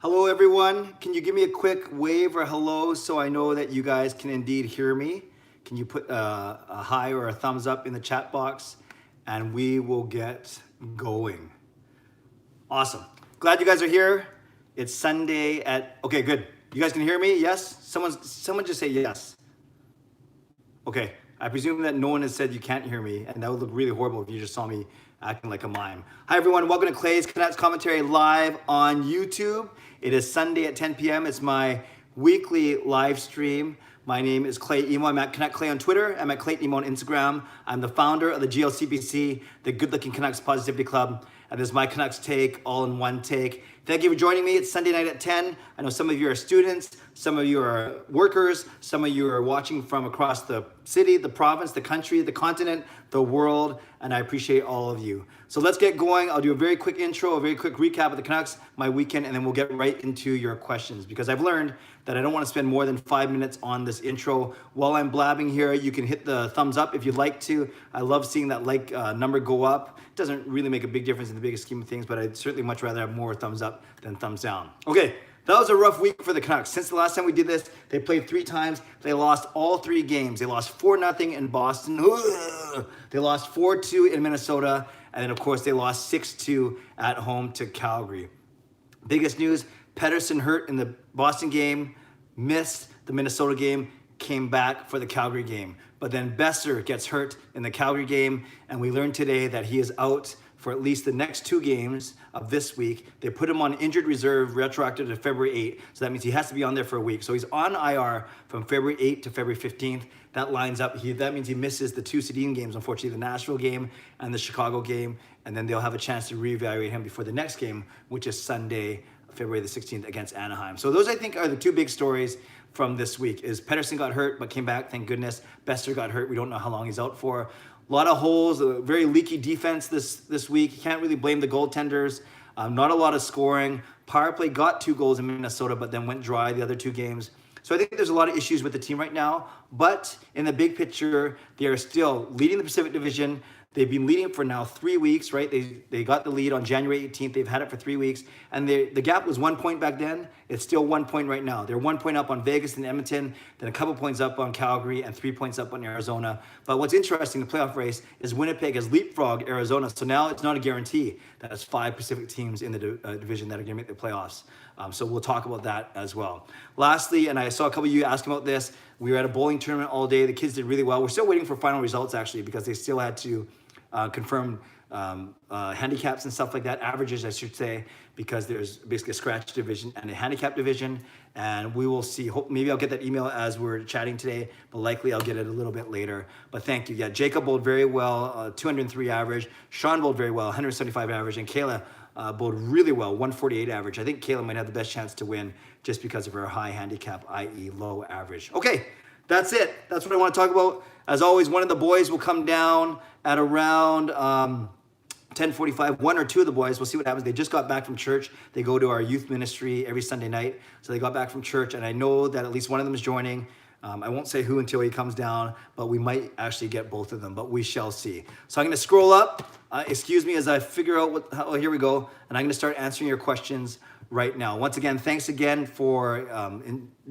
Hello everyone. Can you give me a quick wave or hello so I know that you guys can indeed hear me? Can you put a hi or a thumbs up in the chat box and we will get going. Awesome. Glad you guys are here. It's Sunday at, okay, good. You guys can hear me? Yes? Someone just say yes. Okay. I presume that no one has said you can't hear me, and that would look really horrible if you just saw me acting like a mime. Hi everyone, welcome to Clay's Canucks Commentary live on YouTube. It is Sunday at 10 p.m. It's my weekly live stream. My name is Clay Emo. I'm at Canuck Clay on Twitter. I'm at Clayton Emo on Instagram. I'm the founder of the GLCPC, the Good Looking Canucks Positivity Club, and this is my Canucks take, all in one take. Thank you for joining me. It's Sunday night at 10. I know some of you are students, some of you are workers, some of you are watching from across the city, the province, the country, the continent, the world, and I appreciate all of you. So let's get going. I'll do a very quick intro, a very quick recap of the Canucks, my weekend, and then we'll get right into your questions because I've learned that I don't want to spend more than 5 minutes on this intro. While I'm blabbing here, you can hit the thumbs up if you'd like to. I love seeing that number go up. It doesn't really make a big difference in the biggest scheme of things, but I'd certainly much rather have more thumbs up than thumbs down. Okay, that was a rough week for the Canucks. Since the last time we did this, they played 3 times. They lost all 3 games. They lost 4-0 in Boston. They lost 4-2 in Minnesota. And then, of course, they lost 6-2 at home to Calgary. Biggest news, Pettersson hurt in the Boston game, missed the Minnesota game, came back for the Calgary game. But then Boeser gets hurt in the Calgary game, and we learned today that he is out for at least the next 2 games of this week. They put him on injured reserve retroactive to February 8th, so that means he has to be on there for a week. So he's on IR from February 8th to February 15th. That lines up, that means he misses the 2 Sedin games, unfortunately, the Nashville game and the Chicago game, and then they'll have a chance to reevaluate him before the next game, which is Sunday, February the 16th against Anaheim. So those, I think, are the 2 big stories from this week. Is Pettersson got hurt, but came back, thank goodness. Boeser got hurt. We don't know how long he's out for. A lot of holes, a very leaky defense this week. You can't really blame the goaltenders. Not a lot of scoring. Power play got 2 goals in Minnesota, but then went dry the other 2 games. So I think there's a lot of issues with the team right now, but in the big picture, they are still leading the Pacific Division. They've been leading it for now 3 weeks, right? They got the lead on January 18th. They've had it for 3 weeks. And the gap was 1 point back then. It's still 1 point right now. They're 1 point up on Vegas and Edmonton, then a couple points up on Calgary, and 3 points up on Arizona. But what's interesting, the playoff race, is Winnipeg has leapfrogged Arizona. So now it's not a guarantee that it's 5 Pacific teams in the division that are going to make the playoffs. So we'll talk about that as well. Lastly, and I saw a couple of you ask about this, we were at a bowling tournament all day. The kids did really well. We're still waiting for final results, actually, because they still had to confirm handicaps and stuff like that, averages I should say, because there's basically a scratch division and a handicap division, and we will see. Maybe I'll get that email as we're chatting today, but likely I'll get it a little bit later. But thank you. Yeah, Jacob bowled very well, 203 average. Sean bowled very well, 175 average, and Kayla bowled really well, 148 average. I think Kayla might have the best chance to win just because of her high handicap, i.e. low average. Okay, that's it. That's what I want to talk about. As always, one of the boys will come down at around 10:45. 1 or 2 of the boys, we'll see what happens. They just got back from church. They go to our youth ministry every Sunday night. So they got back from church, and I know that at least one of them is joining. I won't say who until he comes down, but we might actually get both of them, but we shall see. So I'm going to scroll up. Excuse me as I figure out here we go. And I'm going to start answering your questions right now. Once again, thanks again for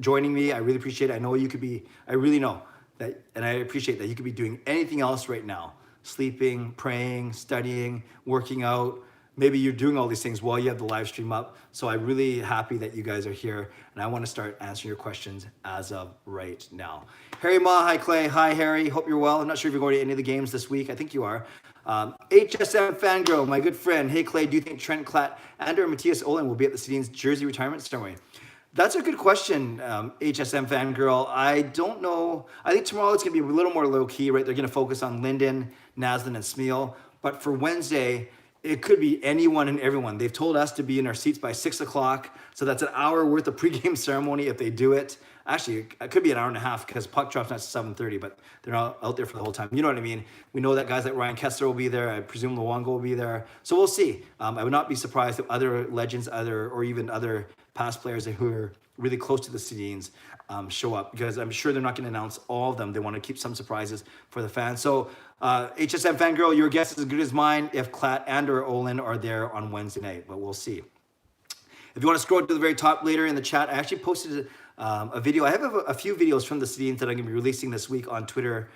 joining me. I really appreciate it. I know you could be, I really know that, and I appreciate that you could be doing anything else right now. Sleeping, praying, studying, working out. Maybe you're doing all these things while you have the live stream up. So I'm really happy that you guys are here, and I want to start answering your questions as of right now. Harry Ma, hi Clay, hi Harry, hope you're well. I'm not sure if you're going to any of the games this week. I think you are. HSM Fangirl, my good friend. Hey Clay, do you think Trent Klatt and or Matthias Olin will be at the Sedin's jersey retirement ceremony? That's a good question, HSM Fangirl. I don't know. I think tomorrow it's going to be a little more low-key, right? They're going to focus on Linden, Naslund, and Smeal. But for Wednesday, it could be anyone and everyone. They've told us to be in our seats by 6 o'clock. So that's an hour worth of pregame ceremony if they do it. Actually, it could be an hour and a half because puck drops not 7:30, but they're not out there for the whole time. You know what I mean? We know that guys like Ryan Kessler will be there. I presume Luongo will be there. So we'll see. I would not be surprised if other legends, or even other past players who are really close to the Sedins show up, because I'm sure they're not going to announce all of them. They want to keep some surprises for the fans. So HSM Fangirl, your guess is as good as mine if Klatt and or Olin are there on Wednesday night, but we'll see. If you want to scroll to the very top later in the chat, I actually posted a video. I have a few videos from the Sedins that I'm going to be releasing this week on Twitter,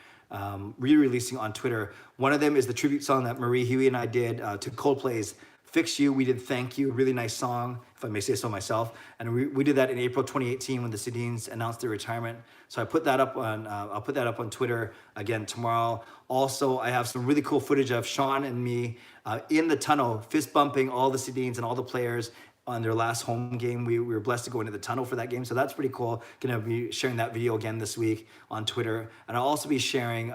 re-releasing on Twitter. One of them is the tribute song that Marie Huey and I did to Coldplay's Fix You. We did Thank You, really nice song, if I may say so myself. And we did that in April 2018 when the Sedins announced their retirement. So I put that up on, I'll put that up on Twitter again tomorrow. Also, I have some really cool footage of Sean and me in the tunnel, fist bumping all the Sedins and all the players on their last home game. We were blessed to go into the tunnel for that game. So that's pretty cool. Gonna be sharing that video again this week on Twitter. And I'll also be sharing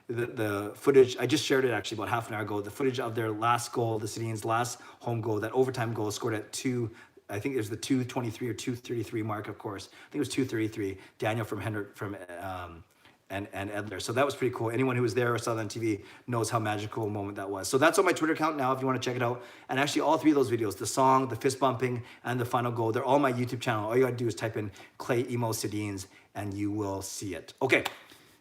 the footage. I just shared it actually about half an hour ago. The footage of their last goal, the Sedins' last home goal, that overtime goal scored at I think it was the 2:23 or 2:33 mark, of course. I think it was 2:33. Daniel from Hendrick and Edler. So that was pretty cool. Anyone who was there or saw that on TV knows how magical a moment that was. So that's on my Twitter account now if you want to check it out. And actually all three of those videos, the song, the fist bumping, and the final goal, they're all on my YouTube channel. All you gotta do is type in Clay Emo Sedins and you will see it. Okay,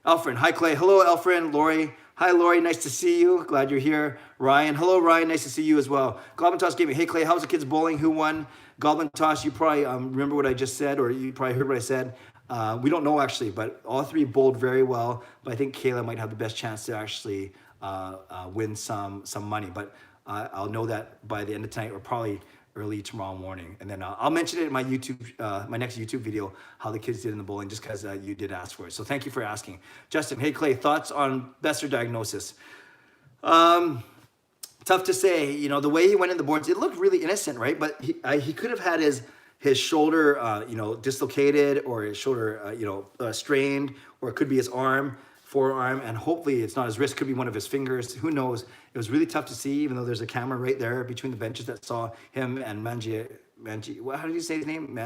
Alfred, hi Clay. Hello Alfred, Lori. Hi Lori, nice to see you. Glad you're here. Ryan, hello Ryan, nice to see you as well. Goblin Toss Gaming, hey Clay, how's the kids bowling? Who won? Goblin Toss, you probably remember what I just said, or you probably heard what I said. We don't know actually, but all three bowled very well. But I think Kayla might have the best chance to actually win some money. But I'll know that by the end of tonight or probably early tomorrow morning. And then I'll mention it in my my next YouTube video, how the kids did in the bowling, just because you did ask for it. So thank you for asking. Justin, hey Clay, thoughts on Boeser diagnosis? Tough to say. You know, the way he went in the boards, it looked really innocent, right? But he could have had his shoulder, dislocated, or his shoulder, strained, or it could be his forearm, and hopefully it's not his wrist, could be one of his fingers. Who knows? It was really tough to see, even though there's a camera right there between the benches that saw him and Manji, how did you say his name?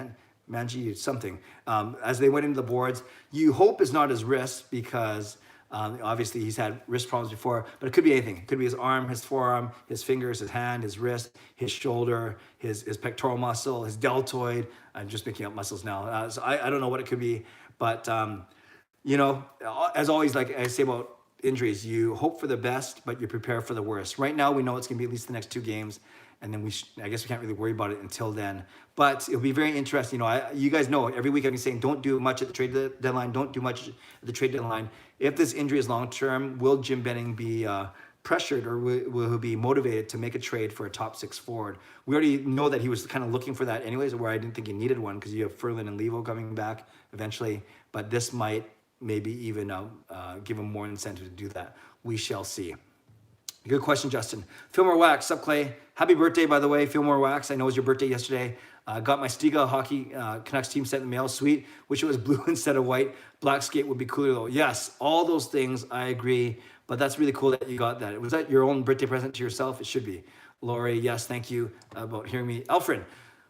Manji something. As they went into the boards, you hope it's not his wrist because obviously he's had wrist problems before, but it could be anything. It could be his arm, his forearm, his fingers, his hand, his wrist, his shoulder, his pectoral muscle, his deltoid. I'm just making up muscles now. So I don't know what it could be, but as always, like I say about injuries, you hope for the best, but you prepare for the worst. Right now, we know it's going to be at least the next 2 games, and then I guess we can't really worry about it until then. But it'll be very interesting. You guys know every week I've been saying don't do much at the trade deadline. Don't do much at the trade deadline. If this injury is long term, will Jim Benning be pressured, or will he be motivated to make a trade for a top 6 forward? We already know that he was kind of looking for that anyways, where I didn't think he needed one because you have Ferland and Levo coming back eventually. But this might maybe even give him more incentive to do that. We shall see. Good question, Justin. Fillmore Wax, sup Clay? Happy birthday, by the way, Fillmore Wax. I know it was your birthday yesterday. Got my Stiga hockey Canucks team set in the mail. Sweet. Wish it was blue instead of white. Black skate would be cooler though. Yes, all those things, I agree. But that's really cool that you got that. Was that your own birthday present to yourself? It should be. Lori, yes, thank you about hearing me. Alfred,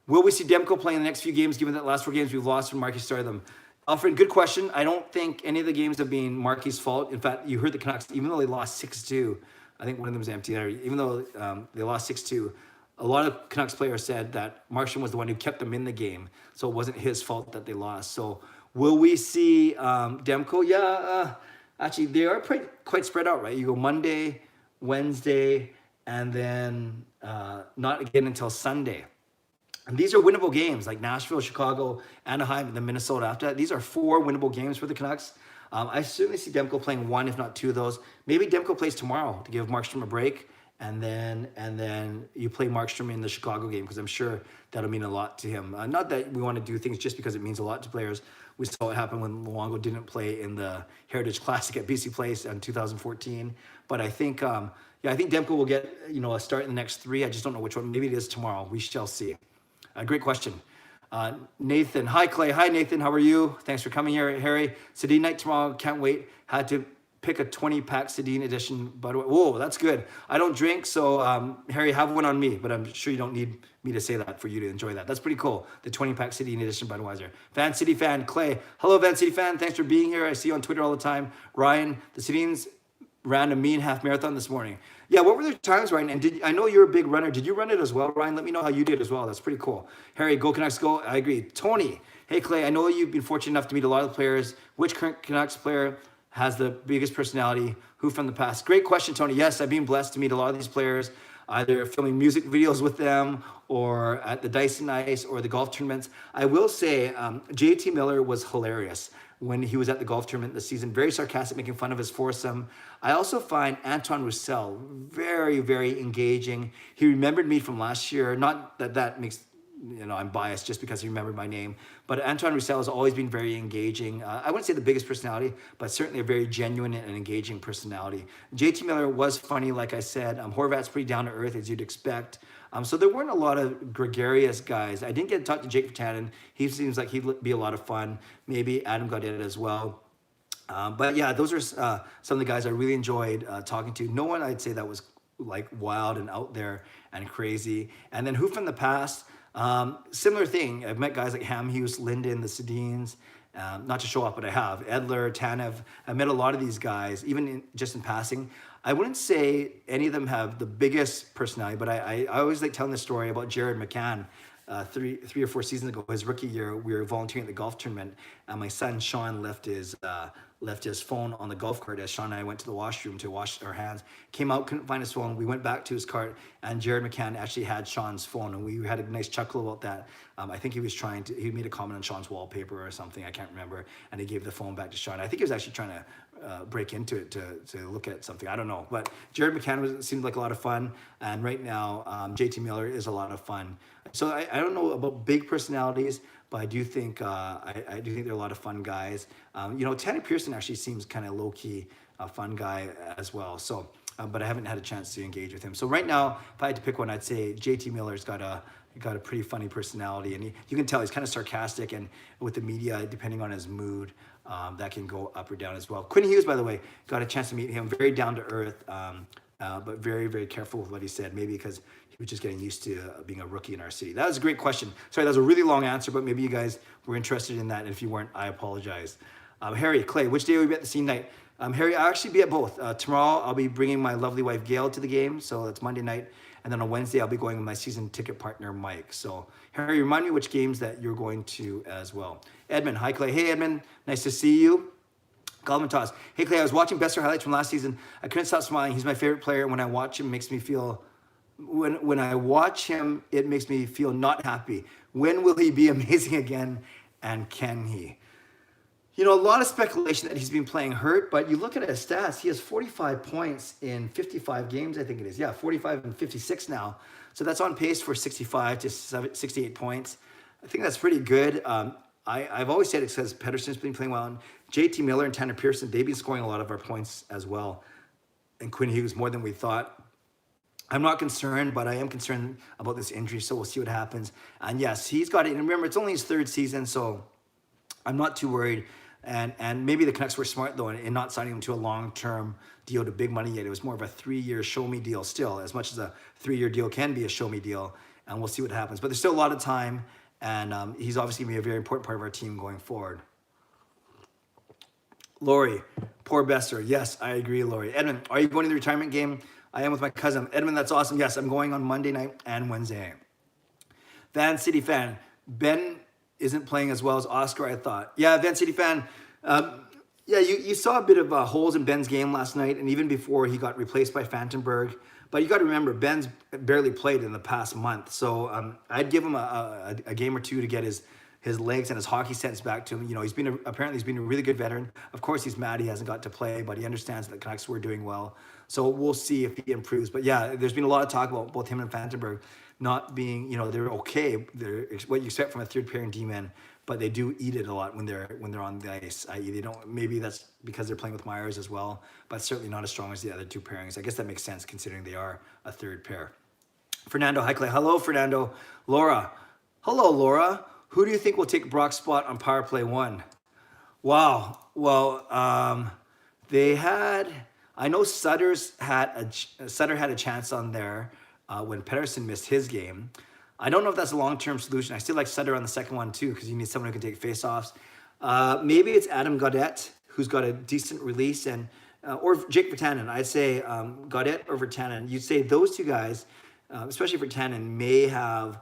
will we see Demko play in the next few games, given that last 4 games we've lost when Markey started them? Alfred, good question. I don't think any of the games have been Markey's fault. In fact, you heard the Canucks, even though they lost 6-2, I think one of them was empty. Even though they lost 6-2, a lot of Canucks players said that Markstrom was the one who kept them in the game, so it wasn't his fault that they lost. So will we see Demko? Yeah, actually, they are quite spread out, right? You go Monday, Wednesday, and then not again until Sunday. And these are winnable games, like Nashville, Chicago, Anaheim, and then Minnesota after that. These are 4 winnable games for the Canucks. I certainly see Demko playing 1, if not 2 of those. Maybe Demko plays tomorrow to give Markstrom a break, and then you play Markstrom in the Chicago game, because I'm sure that'll mean a lot to him. Not that we want to do things just because it means a lot to players. We saw what happened when Luongo didn't play in the Heritage Classic at BC Place in 2014. But I think, I think Demko will get a start in the next 3. I just don't know which one. Maybe it is tomorrow. We shall see. Great question. Nathan, hi Clay. Hi Nathan, how are you? Thanks for coming here. Harry, Sedin night tomorrow, can't wait. Had to pick a 20-pack Sedin edition, by the way. Whoa, that's good. I don't drink, so Harry, have one on me, but I'm sure you don't need me to say that for you to enjoy that. That's pretty cool, the 20-pack Sedin edition Budweiser. Van City fan, Clay. Hello, Van City fan. Thanks for being here. I see you on Twitter all the time. Ryan, the Sedins ran a mean half marathon this morning. Yeah, what were the times, Ryan? And I know you're a big runner. Did you run it as well, Ryan? Let me know how you did as well. That's pretty cool. Harry, go Canucks, go. I agree. Tony, hey Clay, I know you've been fortunate enough to meet a lot of the players. Which current Canucks player has the biggest personality? Who from the past? Great question, Tony. Yes, I've been blessed to meet a lot of these players. either filming music videos with them or at the Dyson Ice or the golf tournaments. I will say JT Miller was hilarious when he was at the golf tournament this season, very sarcastic, making fun of his foursome. I also find Antoine Roussel very, very engaging. He remembered me from last year. Not that that makes, I'm biased just because he remembered my name, but Antoine Roussel has always been very engaging. I wouldn't say the biggest personality, but certainly a very genuine and engaging personality. JT Miller was funny, like I said. Horvat's pretty down to earth, as you'd expect. So there weren't a lot of gregarious guys. I didn't get to talk to Jake Pettersson. He seems like he'd be a lot of fun. Maybe Adam Gaudette as well. But yeah, those are some of the guys I really enjoyed talking to. No one I'd say that was like wild and out there and crazy. And then who from the past? Similar thing. I've met guys like Ham Hughes, Linden, the Sedines. Not to show off, but I have. Edler, Tanev. I met a lot of these guys, even just in passing. I wouldn't say any of them have the biggest personality, but I always like telling the story about Jared McCann. Three or four seasons ago, his rookie year, we were volunteering at the golf tournament, and my son Sean left his phone on the golf cart as Sean and I went to the washroom to wash our hands. Came out, couldn't find his phone. We went back to his cart, and Jared McCann actually had Sean's phone, and we had a nice chuckle about that. I think he made a comment on Sean's wallpaper or something, I can't remember, and he gave the phone back to Sean. I think he was actually trying to break into it to look at something. I don't know, but Jared McCann seemed like a lot of fun, and right now JT Miller is a lot of fun. So I don't know about big personalities, but I do think I do think they're a lot of fun guys. Tanner Pearson actually seems kind of low key a fun guy as well. So, but I haven't had a chance to engage with him. So right now, if I had to pick one, I'd say JT Miller's got a pretty funny personality, and you can tell he's kind of sarcastic, and with the media, depending on his mood, that can go up or down as well. Quinn Hughes, by the way, got a chance to meet him. Very down to earth, but very, very careful with what he said. Maybe because he was just getting used to being a rookie in our city. That was a great question. Sorry, that was a really long answer, but maybe you guys were interested in that. And if you weren't, I apologize. Harry, Clay, which day will we be at the scene night? Harry, I'll actually be at both. Tomorrow, I'll be bringing my lovely wife, Gail, to the game. So that's Monday night. And then on Wednesday, I'll be going with my season ticket partner, Mike. So, Harry, remind me which games that you're going to as well. Edmund, hi, Clay. Hey, Edmund. Nice to see you. Goldman Toss. Hey, Clay, I was watching Boeser highlights from last season. I couldn't stop smiling. He's my favorite player. When I watch him, it makes me feel... When I watch him, it makes me feel not happy. When will he be amazing again? And can he? A lot of speculation that he's been playing hurt, but you look at his stats, he has 45 points in 55 games, I think it is. Yeah, 45 and 56 now. So that's on pace for 65 to 68 points. I think that's pretty good. I've always said it's because Pettersson's been playing well. And JT Miller and Tanner Pearson, they've been scoring a lot of our points as well. And Quinn Hughes more than we thought. I'm not concerned, but I am concerned about this injury, so we'll see what happens. And yes, he's got it. And remember, it's only his third season, so I'm not too worried. And maybe the Canucks were smart, though, in not signing him to a long-term deal to big money yet. It was more of a 3-year show-me deal still, as much as a 3-year deal can be a show-me deal. And we'll see what happens. But there's still a lot of time, and he's obviously going to be a very important part of our team going forward. Lori, poor Boeser. Yes, I agree, Lori. Edmund, are you going to the retirement game? I am with my cousin. Edmund, that's awesome. Yes, I'm going on Monday night and Wednesday. Van City fan. Ben isn't playing as well as Oscar, I thought. Yeah, Van City fan. You saw a bit of holes in Ben's game last night, and even before he got replaced by Fantenberg. But you got to remember, Ben's barely played in the past month. So I'd give him a game or two to get his legs and his hockey sense back to him. He's been a really good veteran. Of course, he's mad he hasn't got to play, but he understands that the Canucks were doing well. So we'll see if he improves. But yeah, there's been a lot of talk about both him and Fantenberg not being, they're okay. They're what you expect from a third pairing D-man, but they do eat it a lot when they're on the ice. I.e., they don't. Maybe that's because they're playing with Myers as well, but certainly not as strong as the other two pairings. I guess that makes sense considering they are a third pair. Fernando, hi Clay. Hello, Fernando. Laura. Hello, Laura. Who do you think will take Brock's spot on power play 1? Wow. Well, they had. I know Sutter had a chance on there when Pettersson missed his game. I don't know if that's a long-term solution. I still like Sutter on the second one too because you need someone who can take face-offs. Maybe it's Adam Gaudette who's got a decent release, and or Jake Virtanen. I'd say Gaudette or Virtanen. You'd say those two guys, especially Virtanen, may have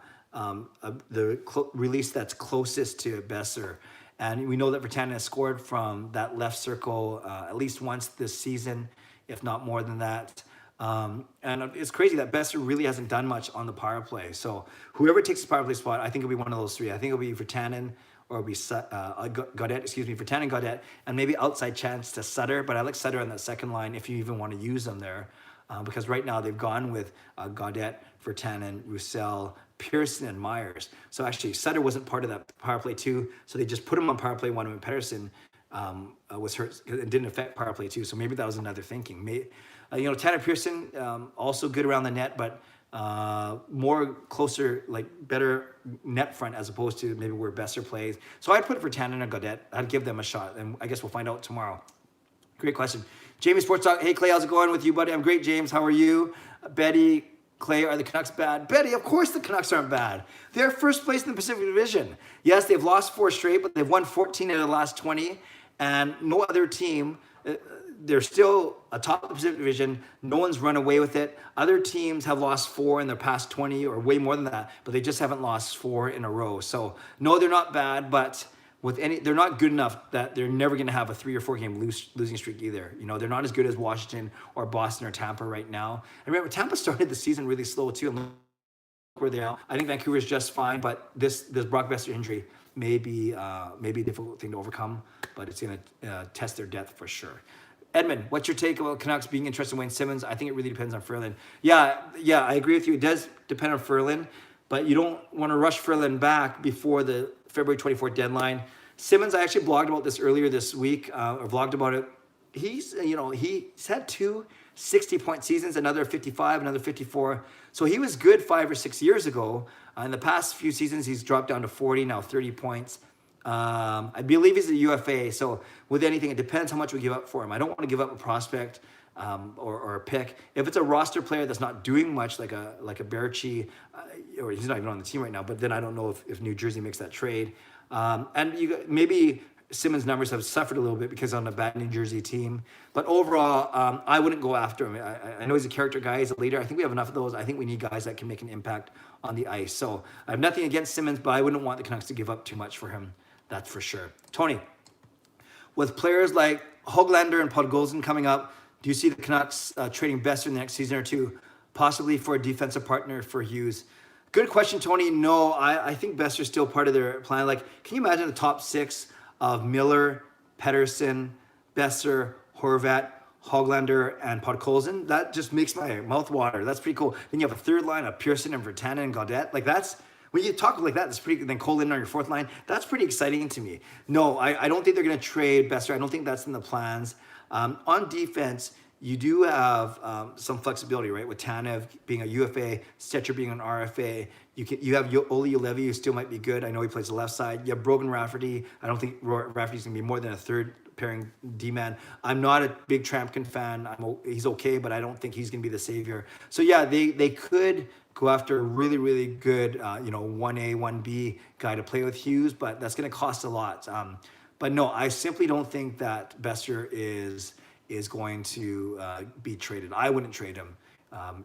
release that's closest to Boeser. And we know that Virtanen has scored from that left circle at least once this season, if not more than that. And it's crazy that Besser really hasn't done much on the power play. So whoever takes the power play spot, I think it'll be one of those three. I think it'll be Virtanen or it'll be Gaudette, Virtanen, Gaudette, and maybe outside chance to Sutter. But I like Sutter on that second line if you even want to use them there. Because right now they've gone with Gaudette, Virtanen, Roussel, Pearson, and Myers. So actually Sutter wasn't part of that power play too. So they just put him on power play one when Pettersson was hurt. It didn't affect power play too. So maybe that was another thinking. Tanner Pearson, also good around the net, but more closer, like better net front as opposed to maybe where Besser plays. So I'd put it for Tannen and Gaudette. I'd give them a shot, and I guess we'll find out tomorrow. Great question. Jamie Sports Talk. Hey, Clay, how's it going with you, buddy? I'm great, James. How are you? Betty, Clay, are the Canucks bad? Betty, of course the Canucks aren't bad. They're first place in the Pacific Division. Yes, they've lost 4 straight, but they've won 14 out of the last 20, and no other team... they're still atop the Pacific Division. No one's run away with it. Other teams have lost 4 in their past 20 or way more than that, but they just haven't lost 4 in a row. So no, they're not bad, but they're not good enough that they're never going to have a 3 or 4 game losing streak either. They're not as good as Washington or Boston or Tampa right now. And remember, Tampa started the season really slow too. And where they are. I think Vancouver's just fine, but this Brock Besser injury may be a difficult thing to overcome, but it's going to test their depth for sure. Edmund, what's your take about Canucks being interested in Wayne Simmons? I think it really depends on Ferland. Yeah, I agree with you. It does depend on Ferland, but you don't want to rush Ferland back before the February 24th deadline. Simmons, I actually blogged about this earlier this week, or vlogged about it. He's had 2 60-point seasons, another 55, another 54. So he was good 5 or 6 years ago. In the past few seasons, he's dropped down to 40, now 30 points. I believe he's a UFA, so with anything, it depends how much we give up for him. I don't want to give up a prospect or a pick. If it's a roster player that's not doing much, like a Berchi, or he's not even on the team right now, but then I don't know if New Jersey makes that trade. And maybe Simmons' numbers have suffered a little bit because on a bad New Jersey team. But overall, I wouldn't go after him. I know he's a character guy, he's a leader. I think we have enough of those. I think we need guys that can make an impact on the ice. So I have nothing against Simmons, but I wouldn't want the Canucks to give up too much for him. That's for sure. Tony, with players like Höglander and Podgolzin coming up, do you see the Canucks trading Besser in the next season or two, possibly for a defensive partner for Hughes? Good question, Tony. No, I think Besser's still part of their plan. Like, can you imagine the top 6 of Miller, Pettersson, Besser, Horvat, Höglander, and Podkolzin? That just makes my mouth water. That's pretty cool. Then you have a third line of Pearson and Virtanen and Gaudette. Like, that's... when you talk like that, that's pretty. Then Cole Linden on your 4th line, that's pretty exciting to me. No, I don't think they're going to trade Besser. I don't think that's in the plans. On defense, you do have some flexibility, right? With Tanev being a UFA, Stetcher being an RFA. You have Oli Ulevi, who still might be good. I know he plays the left side. You have Brogan Rafferty. I don't think Rafferty's going to be more than a 3rd pairing D-man. I'm not a big Trampkin fan. He's okay, but I don't think he's going to be the savior. So yeah, they could go after a really, really good, 1A, 1B guy to play with Hughes, but that's going to cost a lot. But no, I simply don't think that Besser is going to be traded. I wouldn't trade him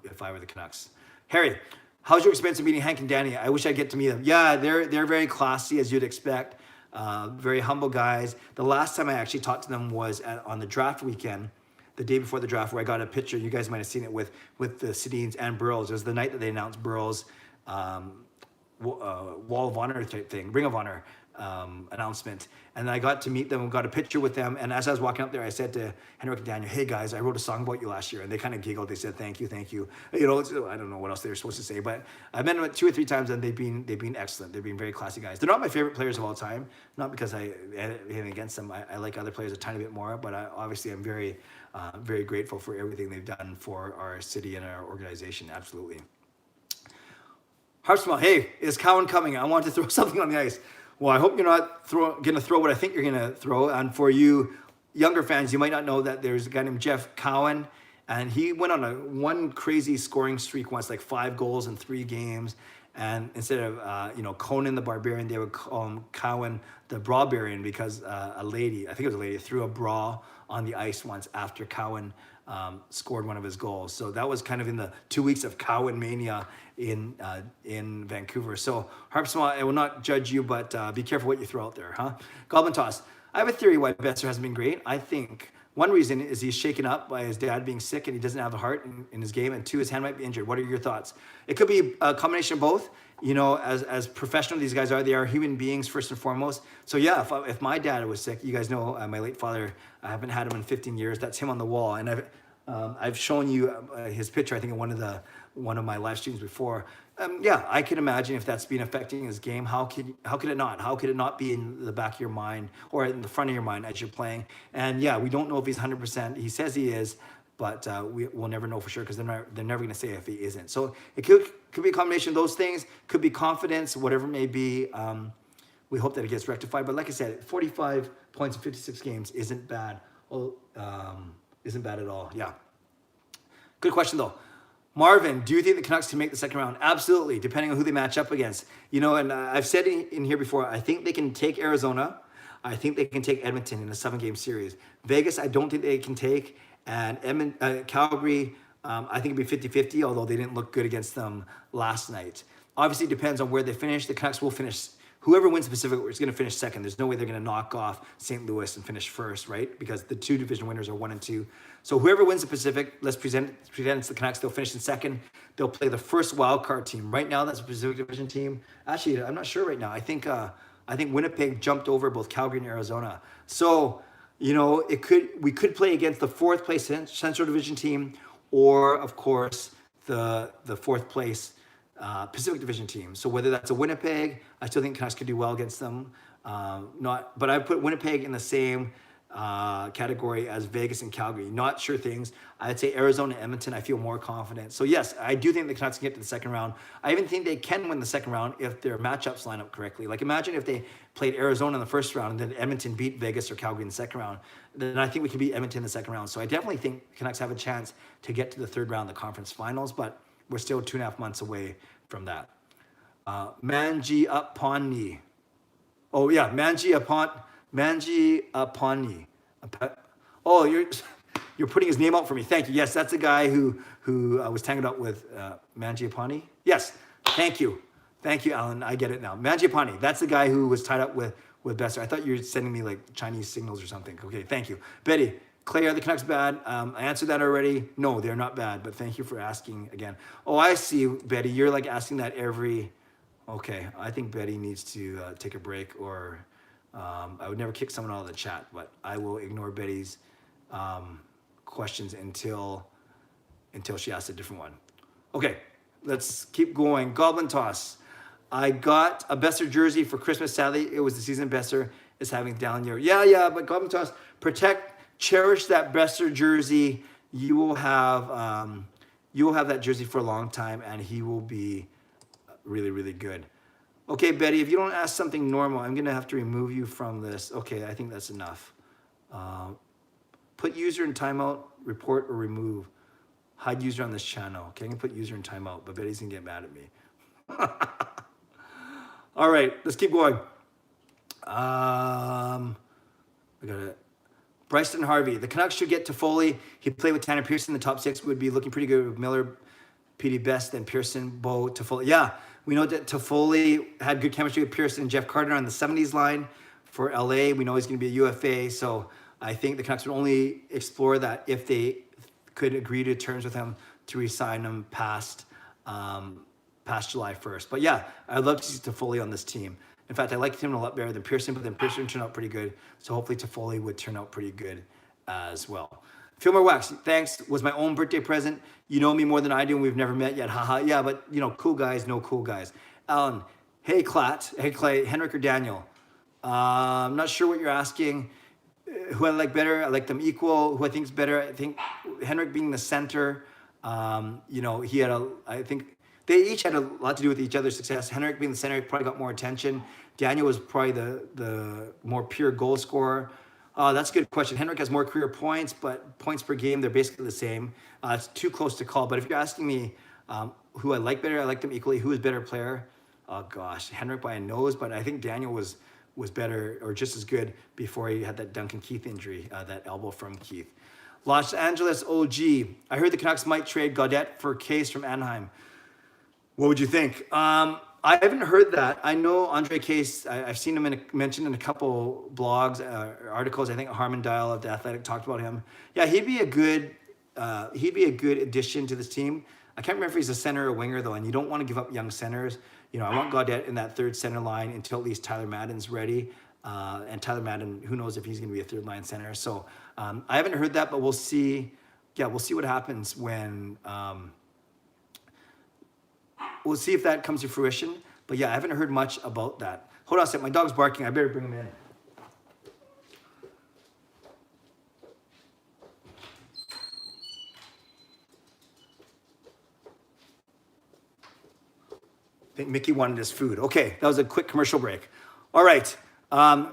if I were the Canucks. Harry, how's your experience of meeting Hank and Danny? I wish I get to meet them. Yeah, they're very classy, as you'd expect. Very humble guys. The last time I actually talked to them was on the draft weekend, the day before the draft, where I got a picture. You guys might have seen it with the Sedins and Burrows. It was the night that they announced Burrows' Wall of Honor type thing, Ring of Honor announcement. And I got to meet them and got a picture with them. And as I was walking up there, I said to Henrik and Daniel, "Hey guys, I wrote a song about you last year." And they kind of giggled. They said, "Thank you, thank you." I don't know what else they were supposed to say, but I met them 2 or 3 times, and they've been excellent. They've been very classy guys. They're not my favorite players of all time, not because I had anything against them. I like other players a tiny bit more, but obviously I'm very, very grateful for everything they've done for our city and our organization. Absolutely. Harpsmell, hey, is Cowan coming? I want to throw something on the ice. Well, I hope you're not going to throw what I think you're going to throw. And for you younger fans, you might not know that there's a guy named Jeff Cowan, and he went on one crazy scoring streak once, like 5 goals in 3 games. And instead of Conan the Barbarian, they would call him Cowan the Brawbarian, because a lady, I think it was a lady, threw a bra on the ice once after Cowan scored one of his goals. So that was kind of in the 2 weeks of Cowan mania in Vancouver. So Harpsma, I will not judge you, but be careful what you throw out there, huh? Goblin Toss, I have a theory why Besser hasn't been great. I think One reason is he's shaken up by his dad being sick and he doesn't have the heart in his game. And two, his hand might be injured. What are your thoughts? It could be a combination of both. You know, as professional these guys are, they are human beings first and foremost. So yeah, if my dad was sick, you guys know my late father, I haven't had him in 15 years. That's him on the wall. And I've shown you his picture, I think, in one of my live streams before. Yeah, I can imagine if that's been affecting his game. How could it not? How could it not be in the back of your mind or in the front of your mind as you're playing? And yeah, we don't know if he's 100%. He says he is, but we'll never know for sure because they're never going to say if he isn't. So it could be a combination of those things. Could be confidence, whatever it may be. We hope that it gets rectified. But like I said, 45 points in 56 games isn't bad. Isn't bad at all. Yeah. Good question though. Marvin, do you think the Canucks can make the second round? Absolutely, depending on who they match up against. You know, and I've said in here before, I think they can take Arizona. I think they can take Edmonton in a 7-game series. Vegas, I don't think they can take. And Calgary, I think it'd be 50-50, although they didn't look good against them last night. Obviously, it depends on where they finish. The Canucks will finish. Whoever wins the Pacific is going to finish second. There's no way they're going to knock off St. Louis and finish first, right? Because the two division winners are 1 and 2. So whoever wins the Pacific, let's pretend it's the Canucks. They'll finish in second. They'll play the first wild card team. Right now, that's a Pacific Division team. Actually, I'm not sure right now. I think Winnipeg jumped over both Calgary and Arizona. So, you know, we could play against the 4th place Central Division team, or of course the 4th place Pacific Division team. So whether that's a Winnipeg, I still think Canucks could do well against them. But I put Winnipeg in the same category as Vegas and Calgary. Not sure things. I'd say Arizona, Edmonton, I feel more confident. So yes, I do think the Canucks can get to the second round. I even think they can win the second round if their matchups line up correctly. Like imagine if they played Arizona in the first round and then Edmonton beat Vegas or Calgary in the second round. Then I think we can beat Edmonton in the second round. So I definitely think Canucks have a chance to get to the third round of the conference finals, but we're still 2.5 months away from that. Manji Apani. Oh yeah, Manji Apani. Oh, you're putting his name out for me. Thank you. Yes, that's the guy who was tangled up with Manji Apani. Yes, thank you, Alan. I get it now. Manji Apani. That's the guy who was tied up with Boeser. I thought you were sending me like Chinese signals or something. Okay, thank you, Betty. Clay, are the Canucks bad? I answered that already. No, they're not bad, but thank you for asking again. Oh, I see, Betty. You're like asking that every... Okay, I think Betty needs to take a break, or I would never kick someone out of the chat, but I will ignore Betty's questions until she asks a different one. Okay, let's keep going. Goblin Toss. I got a Boeser jersey for Christmas. Sadly, it was the season Boeser is having a down year. Yeah, but Goblin Toss, cherish that Boeser jersey. You will have that jersey for a long time, and he will be really, really good. Okay, Betty, if you don't ask something normal, I'm gonna have to remove you from this. Okay, I think that's enough. Put user in timeout, report or remove. Hide user on this channel. Okay, I'm gonna put user in timeout, but Betty's gonna get mad at me. All right, let's keep going. I got it. Bryson Harvey. The Canucks should get Toffoli. He played with Tanner Pearson. The top 6 would be looking pretty good with Miller, PD Best, then Pearson, Bo, Toffoli. Yeah, we know that Toffoli had good chemistry with Pearson and Jeff Carter on the 70s line for LA. We know he's going to be a UFA. So I think the Canucks would only explore that if they could agree to terms with him to re-sign him past July 1st. But yeah, I'd love to see Toffoli on this team. In fact, I liked him a lot better than Pearson, but then Pearson turned out pretty good. So hopefully Toffoli would turn out pretty good as well. Fillmore Wax, thanks. Was my own birthday present. You know me more than I do, and we've never met yet. Haha. Yeah, but you know, cool guys know cool guys. Alan, hey Clat, hey Clay, Henrik or Daniel? I'm not sure what you're asking. Who I like better? I like them equal. Who I think is better? I think Henrik being the center. You know, I think they each had a lot to do with each other's success. Henrik being the center probably got more attention. Daniel was probably the more pure goal scorer. That's a good question. Henrik has more career points, but points per game, they're basically the same. It's too close to call. But if you're asking me who I like better, I like them equally. Who is better player? Oh, gosh. Henrik by a nose, but I think Daniel was better or just as good before he had that Duncan Keith injury, that elbow from Keith. Los Angeles OG. I heard the Canucks might trade Gaudette for Case from Anaheim. What would you think? I haven't heard that. I know Andre Case. I've seen him mentioned in a couple blogs, articles. I think Harmon Dial of the Athletic talked about him. Yeah, he'd be a good addition to this team. I can't remember if he's a center or winger though, and you don't want to give up young centers. You know, I want Gaudette in that third center line until at least Tyler Madden's ready. And Tyler Madden, who knows if he's going to be a third line center. So I haven't heard that, but we'll see. Yeah, we'll see what happens when. We'll see if that comes to fruition. But yeah, I haven't heard much about that. Hold on a second. My dog's barking. I better bring him in. I think Mickey wanted his food. Okay, that was a quick commercial break. All right. Ojin,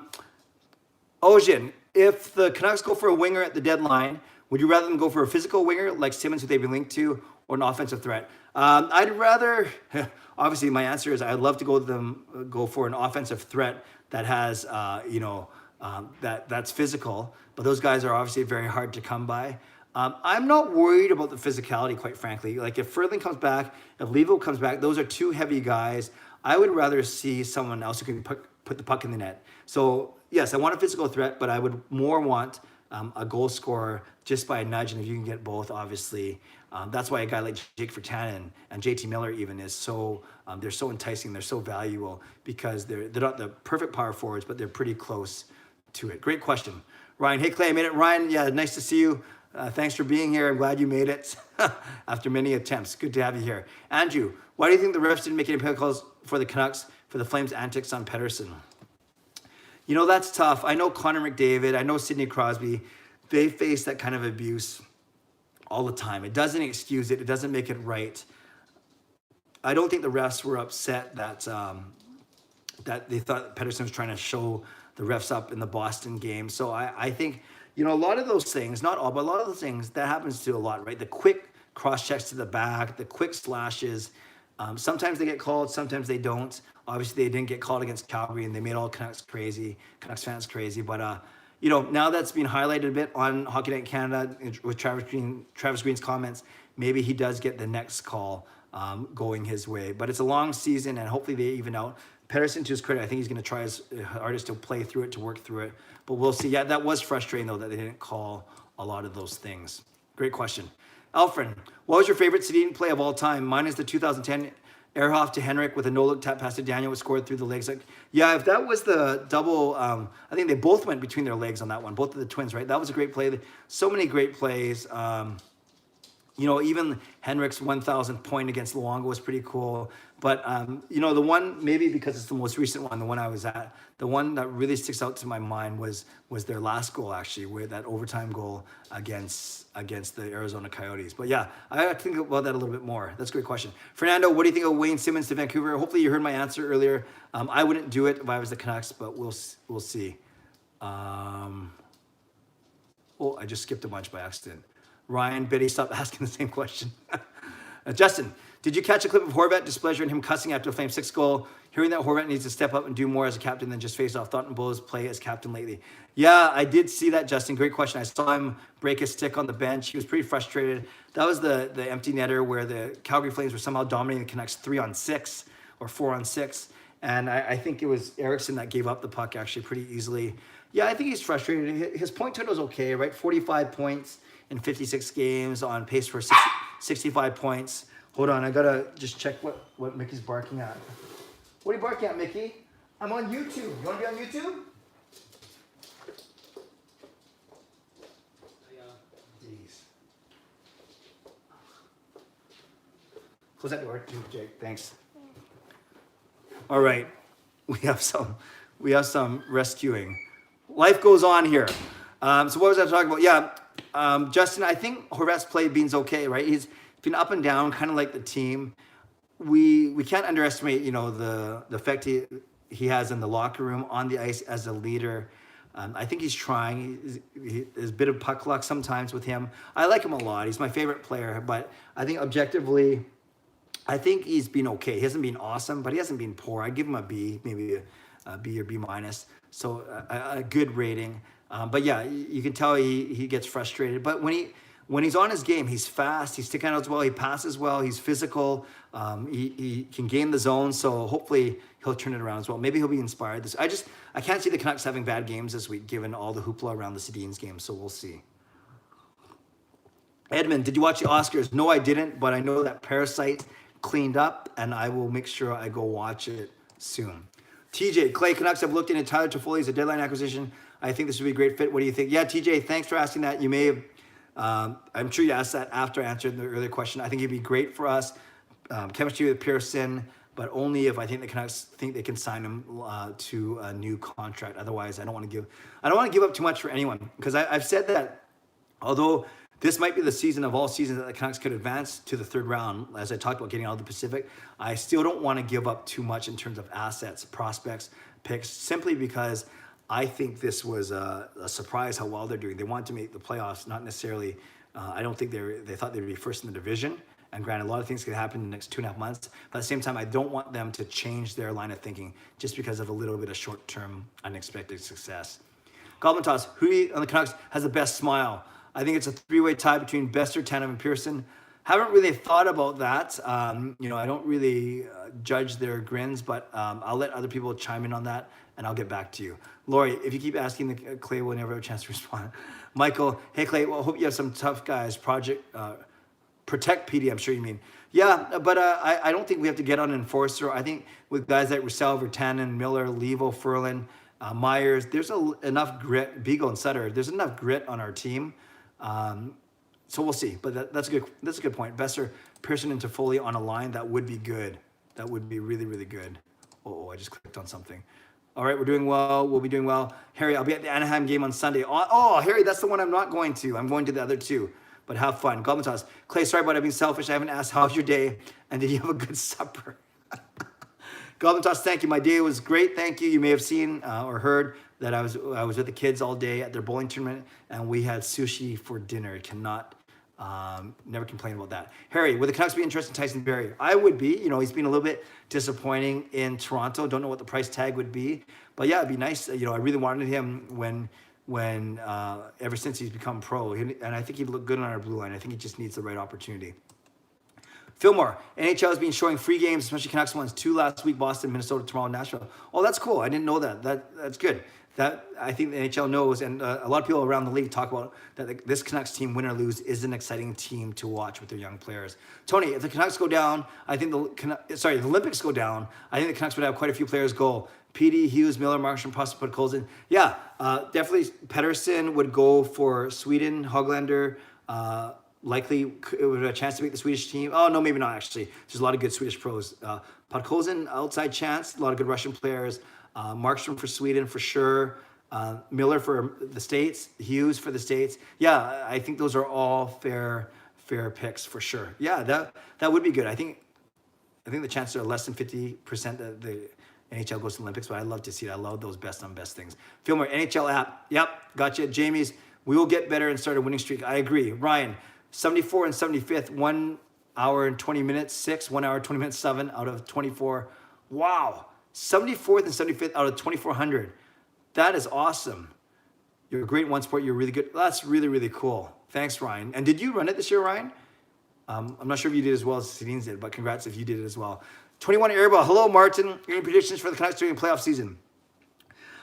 if the Canucks go for a winger at the deadline, would you rather them go for a physical winger like Simmons, who they've been linked to, or an offensive threat? I'd rather, obviously my answer is I'd love to go for an offensive threat that has, that's physical, but those guys are obviously very hard to come by. I'm not worried about the physicality, quite frankly. Like if Furling comes back, if Levo comes back, those are two heavy guys. I would rather see someone else who can put the puck in the net. So yes, I want a physical threat, but I would more want a goal scorer just by a nudge, and if you can get both, obviously. That's why a guy like Jake Virtanen and JT Miller even is so, they're so enticing, they're so valuable because they're not the perfect power forwards, but they're pretty close to it. Great question. Ryan, hey Clay, I made it. Ryan, yeah, nice to see you. Thanks for being here. I'm glad you made it after many attempts. Good to have you here. Andrew, why do you think the refs didn't make any penalty calls for the Canucks for the Flames' antics on Pettersson? You know, that's tough. I know Connor McDavid, I know Sidney Crosby, they face that kind of abuse all the time. It doesn't excuse it. It doesn't make it right. I don't think the refs were upset that that they thought Pettersson was trying to show the refs up in the Boston game. So I think, you know, a lot of those things, not all, but a lot of those things, that happens to a lot, right? The quick cross checks to the back, the quick slashes. Sometimes they get called, sometimes they don't. Obviously, they didn't get called against Calgary, and they made all Canucks fans crazy. But you know, now that's been highlighted a bit on Hockey Night in Canada with Travis Green's comments. Maybe he does get the next call going his way. But it's a long season, and hopefully they even out. Pettersson, to his credit, I think he's going to try his hardest to play through it, to work through it. But we'll see. Yeah, that was frustrating, though, that they didn't call a lot of those things. Great question. Alfred, what was your favorite Sedin play of all time? Mine is the 2010 Ehrhoff to Henrik with a no-look tap pass to Daniel, was scored through the legs. Like, yeah, if that was the double, I think they both went between their legs on that one, both of the Twins, right? That was a great play. So many great plays. You know, even Henrik's 1,000th point against Luongo was pretty cool. But, you know, the one, maybe because it's the most recent one, the one I was at, the one that really sticks out to my mind was their last goal, actually, where that overtime goal against the Arizona Coyotes. But yeah, I have to think about that a little bit more. That's a great question. Fernando, what do you think of Wayne Simmons to Vancouver? Hopefully you heard my answer earlier. I wouldn't do it if I was the Canucks, but we'll see. Oh, I just skipped a bunch by accident. Ryan, Betty, stop asking the same question. Justin, did you catch a clip of Horvat displeasure and him cussing after a Flame 6 goal? Hearing that Horvat needs to step up and do more as a captain than just face off. Thoughton Bo's play as captain lately. Yeah, I did see that, Justin. Great question. I saw him break his stick on the bench. He was pretty frustrated. That was the empty netter where the Calgary Flames were somehow dominating the Canucks 3-on-6 or 4-on-6. And I think it was Eriksson that gave up the puck actually pretty easily. Yeah, I think he's frustrated. His point total is okay, right? 45 points in 56 games, on pace for 65 points. Hold on, I gotta just check what Mickey's barking at. What are you barking at, Mickey? I'm on YouTube. You wanna be on YouTube? Jeez. Close that door, Jake. Thanks. All right, we have some rescuing. Life goes on here. So what was I talking about? Yeah, Justin, I think Horvat's play being's okay, right? He's been up and down, kind of like the team. We can't underestimate, you know, the effect he has in the locker room, on the ice as a leader. I think he's trying. There's a bit of puck luck sometimes with him. I like him a lot. He's my favorite player, but I think objectively, I think he's been okay. He hasn't been awesome, but he hasn't been poor. I'd give him a B, maybe a B or B minus. So a good rating. But yeah, you can tell he gets frustrated. But when when he's on his game, he's fast, he's sticking out as well, he passes well, he's physical, he can gain the zone, so hopefully he'll turn it around as well. Maybe he'll be inspired. I can't see the Canucks having bad games this week, given all the hoopla around the Sedins game, so we'll see. Edmund, did you watch the Oscars? No, I didn't, but I know that Parasite cleaned up, and I will make sure I go watch it soon. TJ, Clay, Canucks have looked into Tyler Toffoli as a deadline acquisition. I think this would be a great fit. What do you think? Yeah, TJ, thanks for asking that. You may have, I'm sure you asked that after answering the earlier question. I think he'd be great for us. Chemistry with Pettersson, but only if I think the Canucks think they can sign him to a new contract. Otherwise, I don't want to give up too much for anyone, because I've said that although this might be the season of all seasons that the Canucks could advance to the third round, as I talked about getting out of the Pacific, I still don't want to give up too much in terms of assets, prospects, picks, simply because I think this was a surprise how well they're doing. They wanted to make the playoffs, not necessarily, I don't think they thought they'd be first in the division. And granted, a lot of things could happen in the next 2.5 months. But at the same time, I don't want them to change their line of thinking just because of a little bit of short-term unexpected success. Goblin Toss, who on the Canucks has the best smile? I think it's a three-way tie between Boeser, Tanev, and Pettersson. Haven't really thought about that. I don't really judge their grins, but I'll let other people chime in on that, and I'll get back to you. Lori, if you keep asking, Clay will never have a chance to respond. Michael, hey Clay, well, I hope you have some tough guys. Protect PD, I'm sure you mean. Yeah, but I don't think we have to get on an enforcer. I think with guys like Roussel, Vertanen, Miller, Levo, Ferland, Myers, there's enough grit, Beagle and Sutter, there's enough grit on our team. So we'll see, but that's a good point. Boeser, Pettersson, and Toffoli on a line, that would be good. That would be really, really good. Oh, I just clicked on something. All right, we're doing well. We'll be doing well. Harry, I'll be at the Anaheim game on Sunday. Oh, Harry, that's the one I'm not going to. I'm going to the other two, but have fun. Goblin Toss. Clay, sorry about it being selfish. I haven't asked how's your day, and did you have a good supper? Goblin Toss, thank you. My day was great. Thank you. You may have seen or heard that I was with the kids all day at their bowling tournament, and we had sushi for dinner. Cannot, never complain about that. Harry, would the Canucks be interested in Tyson Barrie? I would be. He's been a little bit disappointing in Toronto. Don't know what the price tag would be, but yeah, it'd be nice. I really wanted him when ever since he's become pro, and I think he'd look good on our blue line. I think he just needs the right opportunity. Fillmore, NHL has been showing free games, especially Canucks ones, 2 last week, Boston, Minnesota, tomorrow, Nashville. Oh, that's cool. I didn't know that. That's good. That I think the NHL knows, and a lot of people around the league talk about that this Canucks team, win or lose, is an exciting team to watch with their young players. Tony, if the Canucks go down, the Olympics go down, I think the Canucks would have quite a few players go. PD, Hughes, Miller, Markstrom, possibly Podkolzin. Yeah, definitely Pettersson would go for Sweden, Höglander, likely would have a chance to make the Swedish team. Oh, no, maybe not, actually. There's a lot of good Swedish pros. Podkolzin, outside chance. A lot of good Russian players. Markstrom for Sweden, for sure. Miller for the States. Hughes for the States. Yeah, I think those are all fair picks, for sure. Yeah, that would be good. I think the chances are less than 50% that the NHL goes to the Olympics, but I'd love to see it. I love those best on best things. Fillmore, NHL app. Yep, gotcha. Jamie's, we will get better and start a winning streak. I agree. Ryan, 74 and 75th, 1 hour and 20 minutes, 6, 1 hour, 20 minutes, 7 out of 24. Wow. 74th and 75th out of 2,400. That is awesome. You're great in one sport. You're really good. That's really, really cool. Thanks, Ryan. And did you run it this year, Ryan? I'm not sure if you did as well as Sedins did, but congrats if you did it as well. 21 Airball. Hello, Martin. Any predictions for the Canucks during playoff season?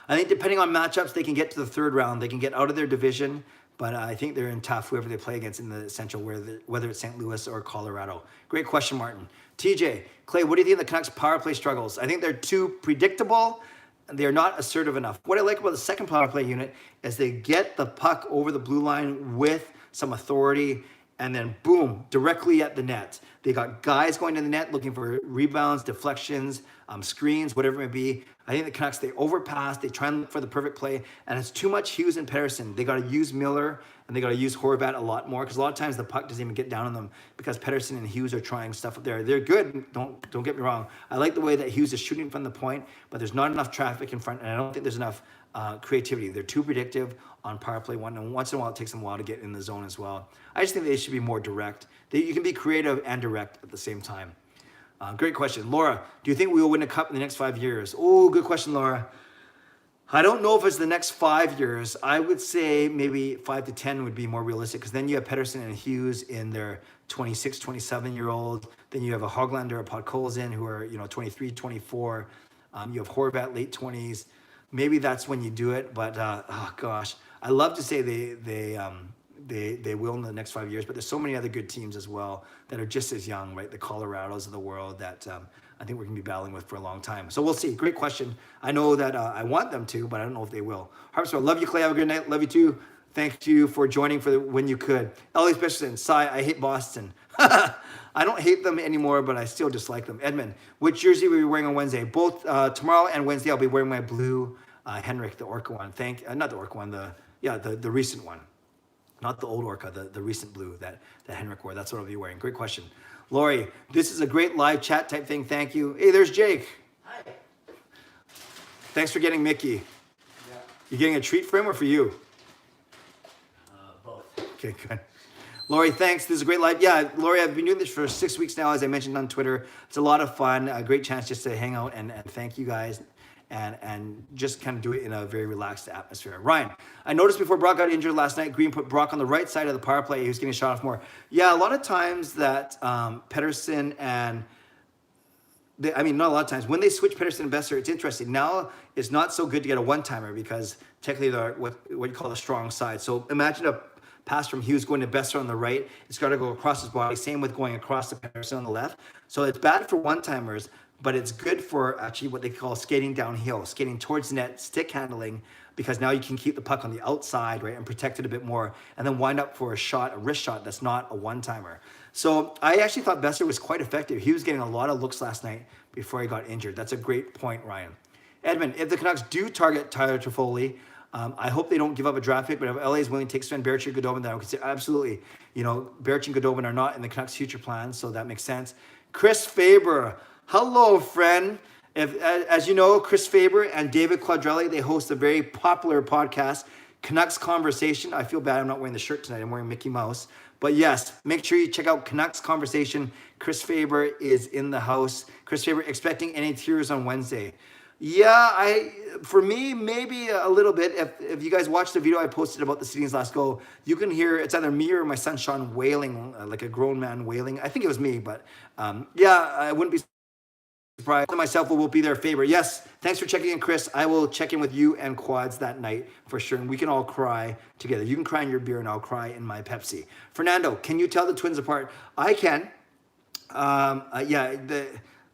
I think depending on matchups, they can get to the third round. They can get out of their division, but I think they're in tough whoever they play against in the Central, whether it's St. Louis or Colorado. Great question, Martin. TJ, Clay, what do you think of the Canucks' power play struggles? I think they're too predictable. They're not assertive enough. What I like about the second power play unit is they get the puck over the blue line with some authority, and then boom, directly at the net. They got guys going to the net looking for rebounds, deflections, screens, whatever it may be. I think the Canucks, they overpass, they try and look for the perfect play, and it's too much Hughes and Pettersson. They got to use Miller, and they got to use Horvat a lot more, because a lot of times the puck doesn't even get down on them because Pettersson and Hughes are trying stuff up there. They're good, don't get me wrong. I like the way that Hughes is shooting from the point, but there's not enough traffic in front, and I don't think there's enough creativity. They're too predictive on power play one, and once in a while it takes them a while to get in the zone as well. I just think they should be more direct. You can be creative and direct at the same time. Great question. Laura, do you think we will win a cup in the next 5 years? Oh, good question, Laura. I don't know if it's the next 5 years. I would say maybe 5 to 10 would be more realistic because then you have Pettersson and Hughes in their 26, 27-year-old. Then you have a Hoglander, a Podkolzin who are, 23, 24. You have Horvat, late 20s. Maybe that's when you do it. But, oh gosh, I love to say they will in the next 5 years, but there's so many other good teams as well that are just as young, right? The Colorados of the world that I think we're going to be battling with for a long time. So we'll see. Great question. I know that I want them to, but I don't know if they will. Harpswell, love you, Clay. Have a good night. Love you too. Thank you for joining when you could. Ellie Specialson, Cy, I hate Boston. I don't hate them anymore, but I still dislike them. Edmund, which jersey will you be wearing on Wednesday? Both tomorrow and Wednesday, I'll be wearing my blue Henrik, the Orca one. Not the Orca one, the recent one. Not the old Orca, the recent blue that Henrik wore. That's what I'll be wearing. Great question. Lori, this is a great live chat type thing. Thank you. Hey, there's Jake. Hi. Thanks for getting Mickey. Yeah. You getting a treat for him or for you? Both. Okay, good. Lori, thanks. This is a great live. Yeah, Lori, I've been doing this for 6 weeks now, as I mentioned on Twitter. It's a lot of fun. A great chance just to hang out and thank you guys. And just kind of do it in a very relaxed atmosphere. Ryan, I noticed before Brock got injured last night, Green put Brock on the right side of the power play. He was getting shot off more. Yeah, a lot of times that Pettersson and, not a lot of times, when they switch Pettersson and Boeser, it's interesting. Now it's not so good to get a one-timer because technically they're what you call the strong side. So imagine a pass from Hughes going to Boeser on the right. It's got to go across his body. Same with going across to Pettersson on the left. So it's bad for one-timers, but it's good for actually what they call skating downhill, skating towards net, stick handling, because now you can keep the puck on the outside, right, and protect it a bit more, and then wind up for a wrist shot that's not a one-timer. So I actually thought Boeser was quite effective. He was getting a lot of looks last night before he got injured. That's a great point, Ryan. Edmund, if the Canucks do target Tyler Toffoli, I hope they don't give up a draft pick, but if LA is willing to take Sven Baertschi and Goodovin, then I would consider absolutely. Baertschi and Goodovin are not in the Canucks' future plans, so that makes sense. Chris Faber, hello, friend. As you know, Chris Faber and David Quadrelli, they host a very popular podcast, Canucks Conversation. I feel bad I'm not wearing the shirt tonight. I'm wearing Mickey Mouse. But yes, make sure you check out Canucks Conversation. Chris Faber is in the house. Chris Faber, expecting any tears on Wednesday? Yeah, for me, maybe a little bit. If you guys watched the video I posted about the Sedin's last goal, you can hear it's either me or my son Sean wailing, like a grown man wailing. I think it was me, but yeah, I wouldn't be surprised. Myself will be their favorite. Yes, thanks for checking in, Chris. I will check in with you and Quads that night for sure, and we can all cry together. You can cry in your beer, and I'll cry in my Pepsi. Fernando, can you tell the twins apart? I can.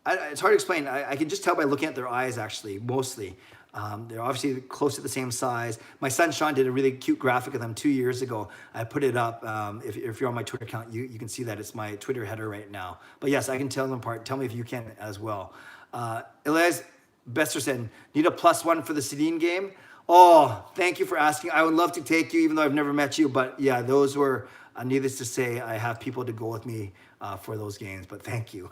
It's hard to explain. I can just tell by looking at their eyes, actually, mostly. They're obviously close to the same size. My son Sean did a really cute graphic of them 2 years ago. I put it up. If you're on my Twitter account, you can see that. It's my Twitter header right now. But yes, I can tell them apart. Tell me if you can as well. Elias Besterson, need a +1 for the Sedin game? Oh, thank you for asking. I would love to take you, even though I've never met you. But yeah, those were, needless to say, I have people to go with me for those games. But thank you.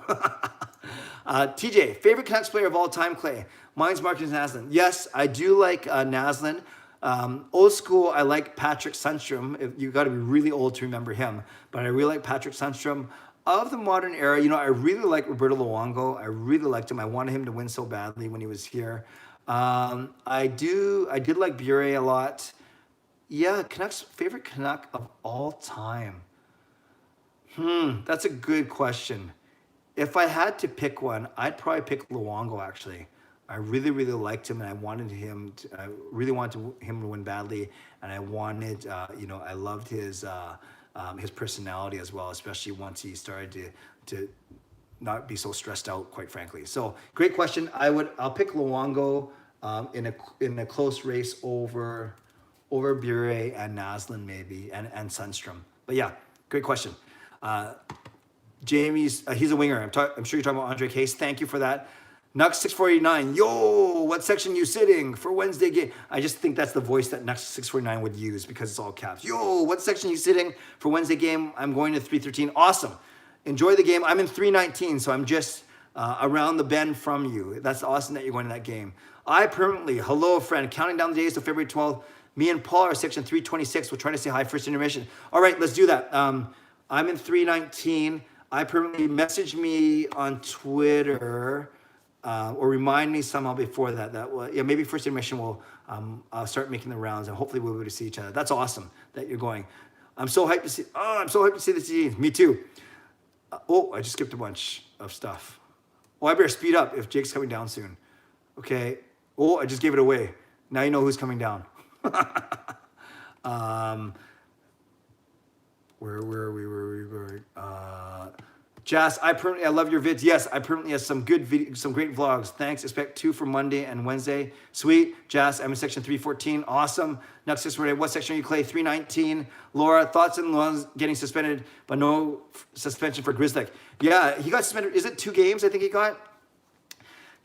TJ, favorite Canucks player of all time, Clay? Mine's Marcus Naslund. Yes, I do like Naslund. Old school, I like Patrick Sundstrom. You got to be really old to remember him. But I really like Patrick Sundstrom. Of the modern era, I really like Roberto Luongo. I really liked him. I wanted him to win so badly when he was here. I did like Bure a lot. Yeah, Canucks, favorite Canuck of all time. That's a good question. If I had to pick one, I'd probably pick Luongo, actually. I really, really liked him, and I really wanted him to win badly, and I wanted, I loved his personality as well, especially once he started to not be so stressed out, quite frankly. So, great question. I'll pick Luongo in a close race over Bure and Naslund maybe, and Sundstrom. But yeah, great question. Jamie's, he's a winger. I'm sure you're talking about Andre Case. Thank you for that. Nux 6489, yo, what section you sitting for Wednesday game? I just think that's the voice that Nux 649 would use because it's all caps. Yo, what section you sitting for Wednesday game? I'm going to 313. Awesome. Enjoy the game. I'm in 319, so I'm just around the bend from you. That's awesome that you're going to that game. I permanently, hello friend, counting down the days to February 12th. Me and Paul are section 326. We're trying to say hi first intermission. All right, let's do that. I'm in 319. I permanently message me on Twitter. or remind me somehow before that. Yeah, maybe first intermission will start making the rounds, and hopefully we'll be able to see each other. That's awesome that you're going. I'm so hyped to see. Oh, I'm so hyped to see the team. Me too. I just skipped a bunch of stuff. Oh, I better speed up if Jake's coming down soon. Okay. Oh, I just gave it away. Now you know who's coming down. Where are we? Jas, I love your vids. Yes, I permanently have some great vlogs. Thanks. Expect 2 for Monday and Wednesday. Sweet. Jas, I'm in section 314. Awesome. Next 6 what section are you, Clay? 319. Laura, thoughts on Luan getting suspended, but no suspension for Grizzly. Yeah, he got suspended. Is it 2 games I think he got?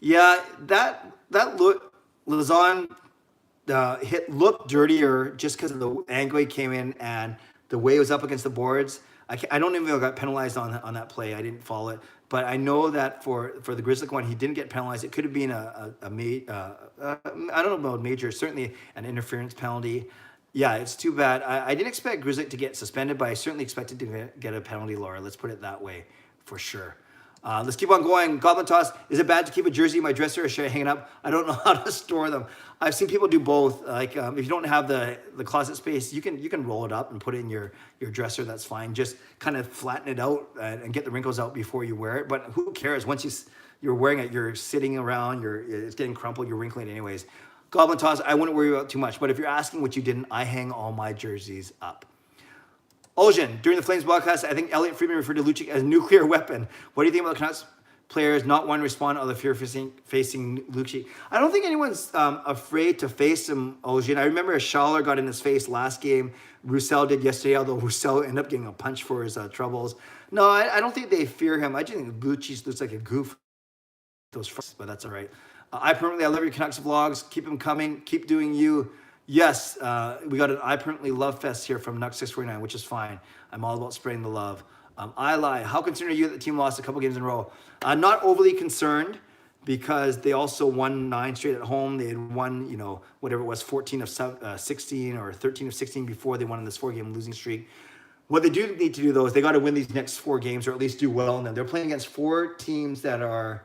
Yeah, that look, Lazon hit looked dirtier just because of the angle he came in and the way it was up against the boards. I don't even know if I got penalized on that play. I didn't follow it, but I know that for the Grizzly one, he didn't get penalized. It could have been I don't know about major, certainly an interference penalty. Yeah, it's too bad. I didn't expect Grizzly to get suspended, but I certainly expected to get a penalty, Laura. Let's put it that way, for sure. Let's keep on going. Goblin Toss, is it bad to keep a jersey in my dresser or should I hang it up? I don't know how to store them. I've seen people do both. Like if you don't have the closet space, you can roll it up and put it in your dresser. That's fine. Just kind of flatten it out and get the wrinkles out before you wear it. But who cares? Once you're wearing it, you're sitting around, it's getting crumpled, you're wrinkling it anyways. Goblin Toss, I wouldn't worry about too much. But if you're asking what you didn't, I hang all my jerseys up. Ojan, during the Flames broadcast, I think Elliot Friedman referred to Lucic as a nuclear weapon. What do you think about the Canucks players not wanting to respond to the fear facing Lucic? I don't think anyone's afraid to face him, Ojan. I remember Schaller got in his face last game. Roussel did yesterday, although Roussel ended up getting a punch for his troubles. No, I don't think they fear him. I just think Lucic looks like a goof. But that's all right. I love your Canucks vlogs. Keep them coming. Keep doing you. Yes, we got an I Permanently Love Fest here from Nuck649, which is fine. I'm all about spreading the love. I lie. How concerned are you that the team lost a couple games in a row? Not overly concerned because they also won 9 straight at home. They had won, whatever it was, 14 of 16 or 13 of 16 before they won in this 4-game losing streak. What they do need to do, though, is they got to win these next 4 games or at least do well in them. They're playing against 4 teams that are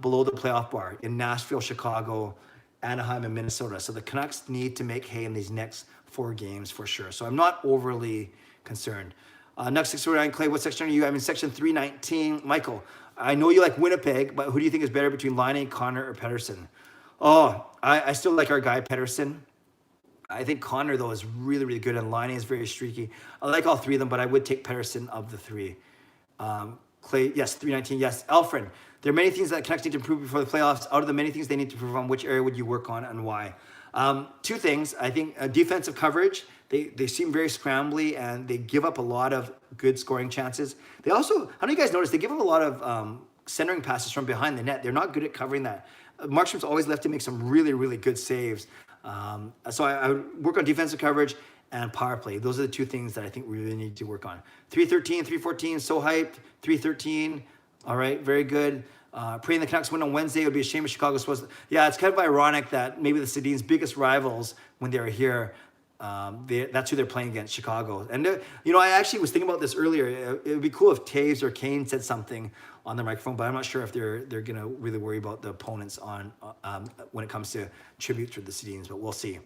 below the playoff bar in Nashville, Chicago, Anaheim, and Minnesota. So the Canucks need to make hay in these next 4 games for sure. So I'm not overly concerned. Next 649, Clay, what section are you? I'm in section 319. Michael, I know you like Winnipeg, but who do you think is better between Laine, Connor, or Pettersson? Oh, I still like our guy, Pettersson. I think Connor, though, is really, really good, and Laine is very streaky. I like all 3 of them, but I would take Pettersson of the 3. Clay, yes, 319, yes. Alfred, there are many things that Canucks need to improve before the playoffs. Out of the many things they need to improve on, which area would you work on and why? 2 things. I think defensive coverage. They seem very scrambly and they give up a lot of good scoring chances. They also, how do you guys notice, they give up a lot of centering passes from behind the net. They're not good at covering that. Markstrom's always left to make some really, really good saves. So I would work on defensive coverage and power play. Those are the 2 things that I think we really need to work on. 313, 314, so hyped. 313, all right, very good. Praying the Canucks win on Wednesday. It would be a shame if Chicago was. Yeah, it's kind of ironic that maybe the Sedin's biggest rivals when they were here, that's who they're playing against, Chicago. And, I actually was thinking about this earlier. It would be cool if Taves or Kane said something on the microphone, but I'm not sure if they're going to really worry about the opponents on when it comes to tribute to the Sedins, but we'll see.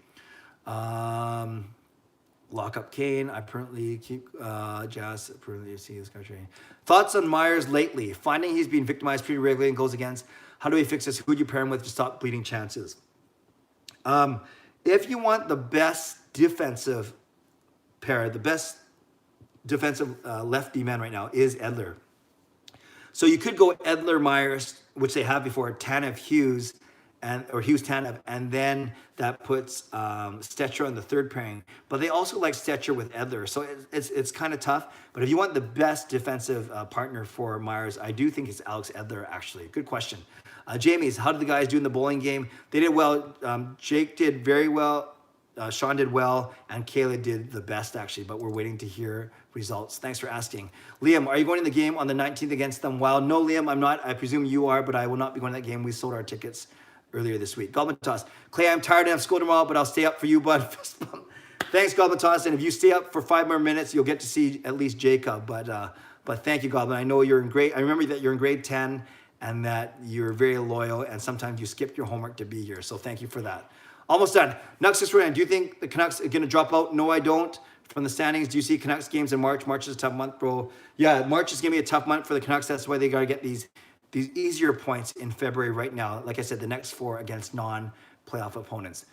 Lock up Kane. I permanently keep Jas. Permanently see this country. Thoughts on Myers lately? Finding he's being victimized pretty regularly and goes against. How do we fix this? Who would you pair him with to stop bleeding chances? If you want the best defensive pair, the best defensive left D-man right now is Edler. So you could go Edler Myers, which they have before, Tanev Hughes, or Hughes Tanev, and then that puts Stetcher on the 3rd pairing. But they also like Stetcher with Edler, so it's kind of tough. But if you want the best defensive partner for Myers, I do think it's Alex Edler, actually. Good question. Jamie's, how did the guys do in the bowling game? They did well. Jake did very well. Sean did well, and Kayla did the best, actually, but we're waiting to hear results. Thanks for asking. Liam, are you going to the game on the 19th against them? Wild? No, Liam, I'm not. I presume you are, but I will not be going to that game. We sold our tickets earlier this week. Goblin Toss. Clay, I'm tired and I have school tomorrow, but I'll stay up for you, bud. Thanks, Goblin Toss. And if you stay up for 5 more minutes, you'll get to see at least Jacob. But thank you, Goblin. I know you're in grade. I remember that you're in grade 10, and that you're very loyal, and sometimes you skip your homework to be here. So thank you for that. Almost done. Nucks is right. Do you think the Canucks are going to drop out? No, I don't. From the standings, do you see Canucks games in March? March is a tough month, bro. Yeah, March is going to be a tough month for the Canucks. That's why they got to get these easier points in February right now. Like I said, the next 4 against non-playoff opponents.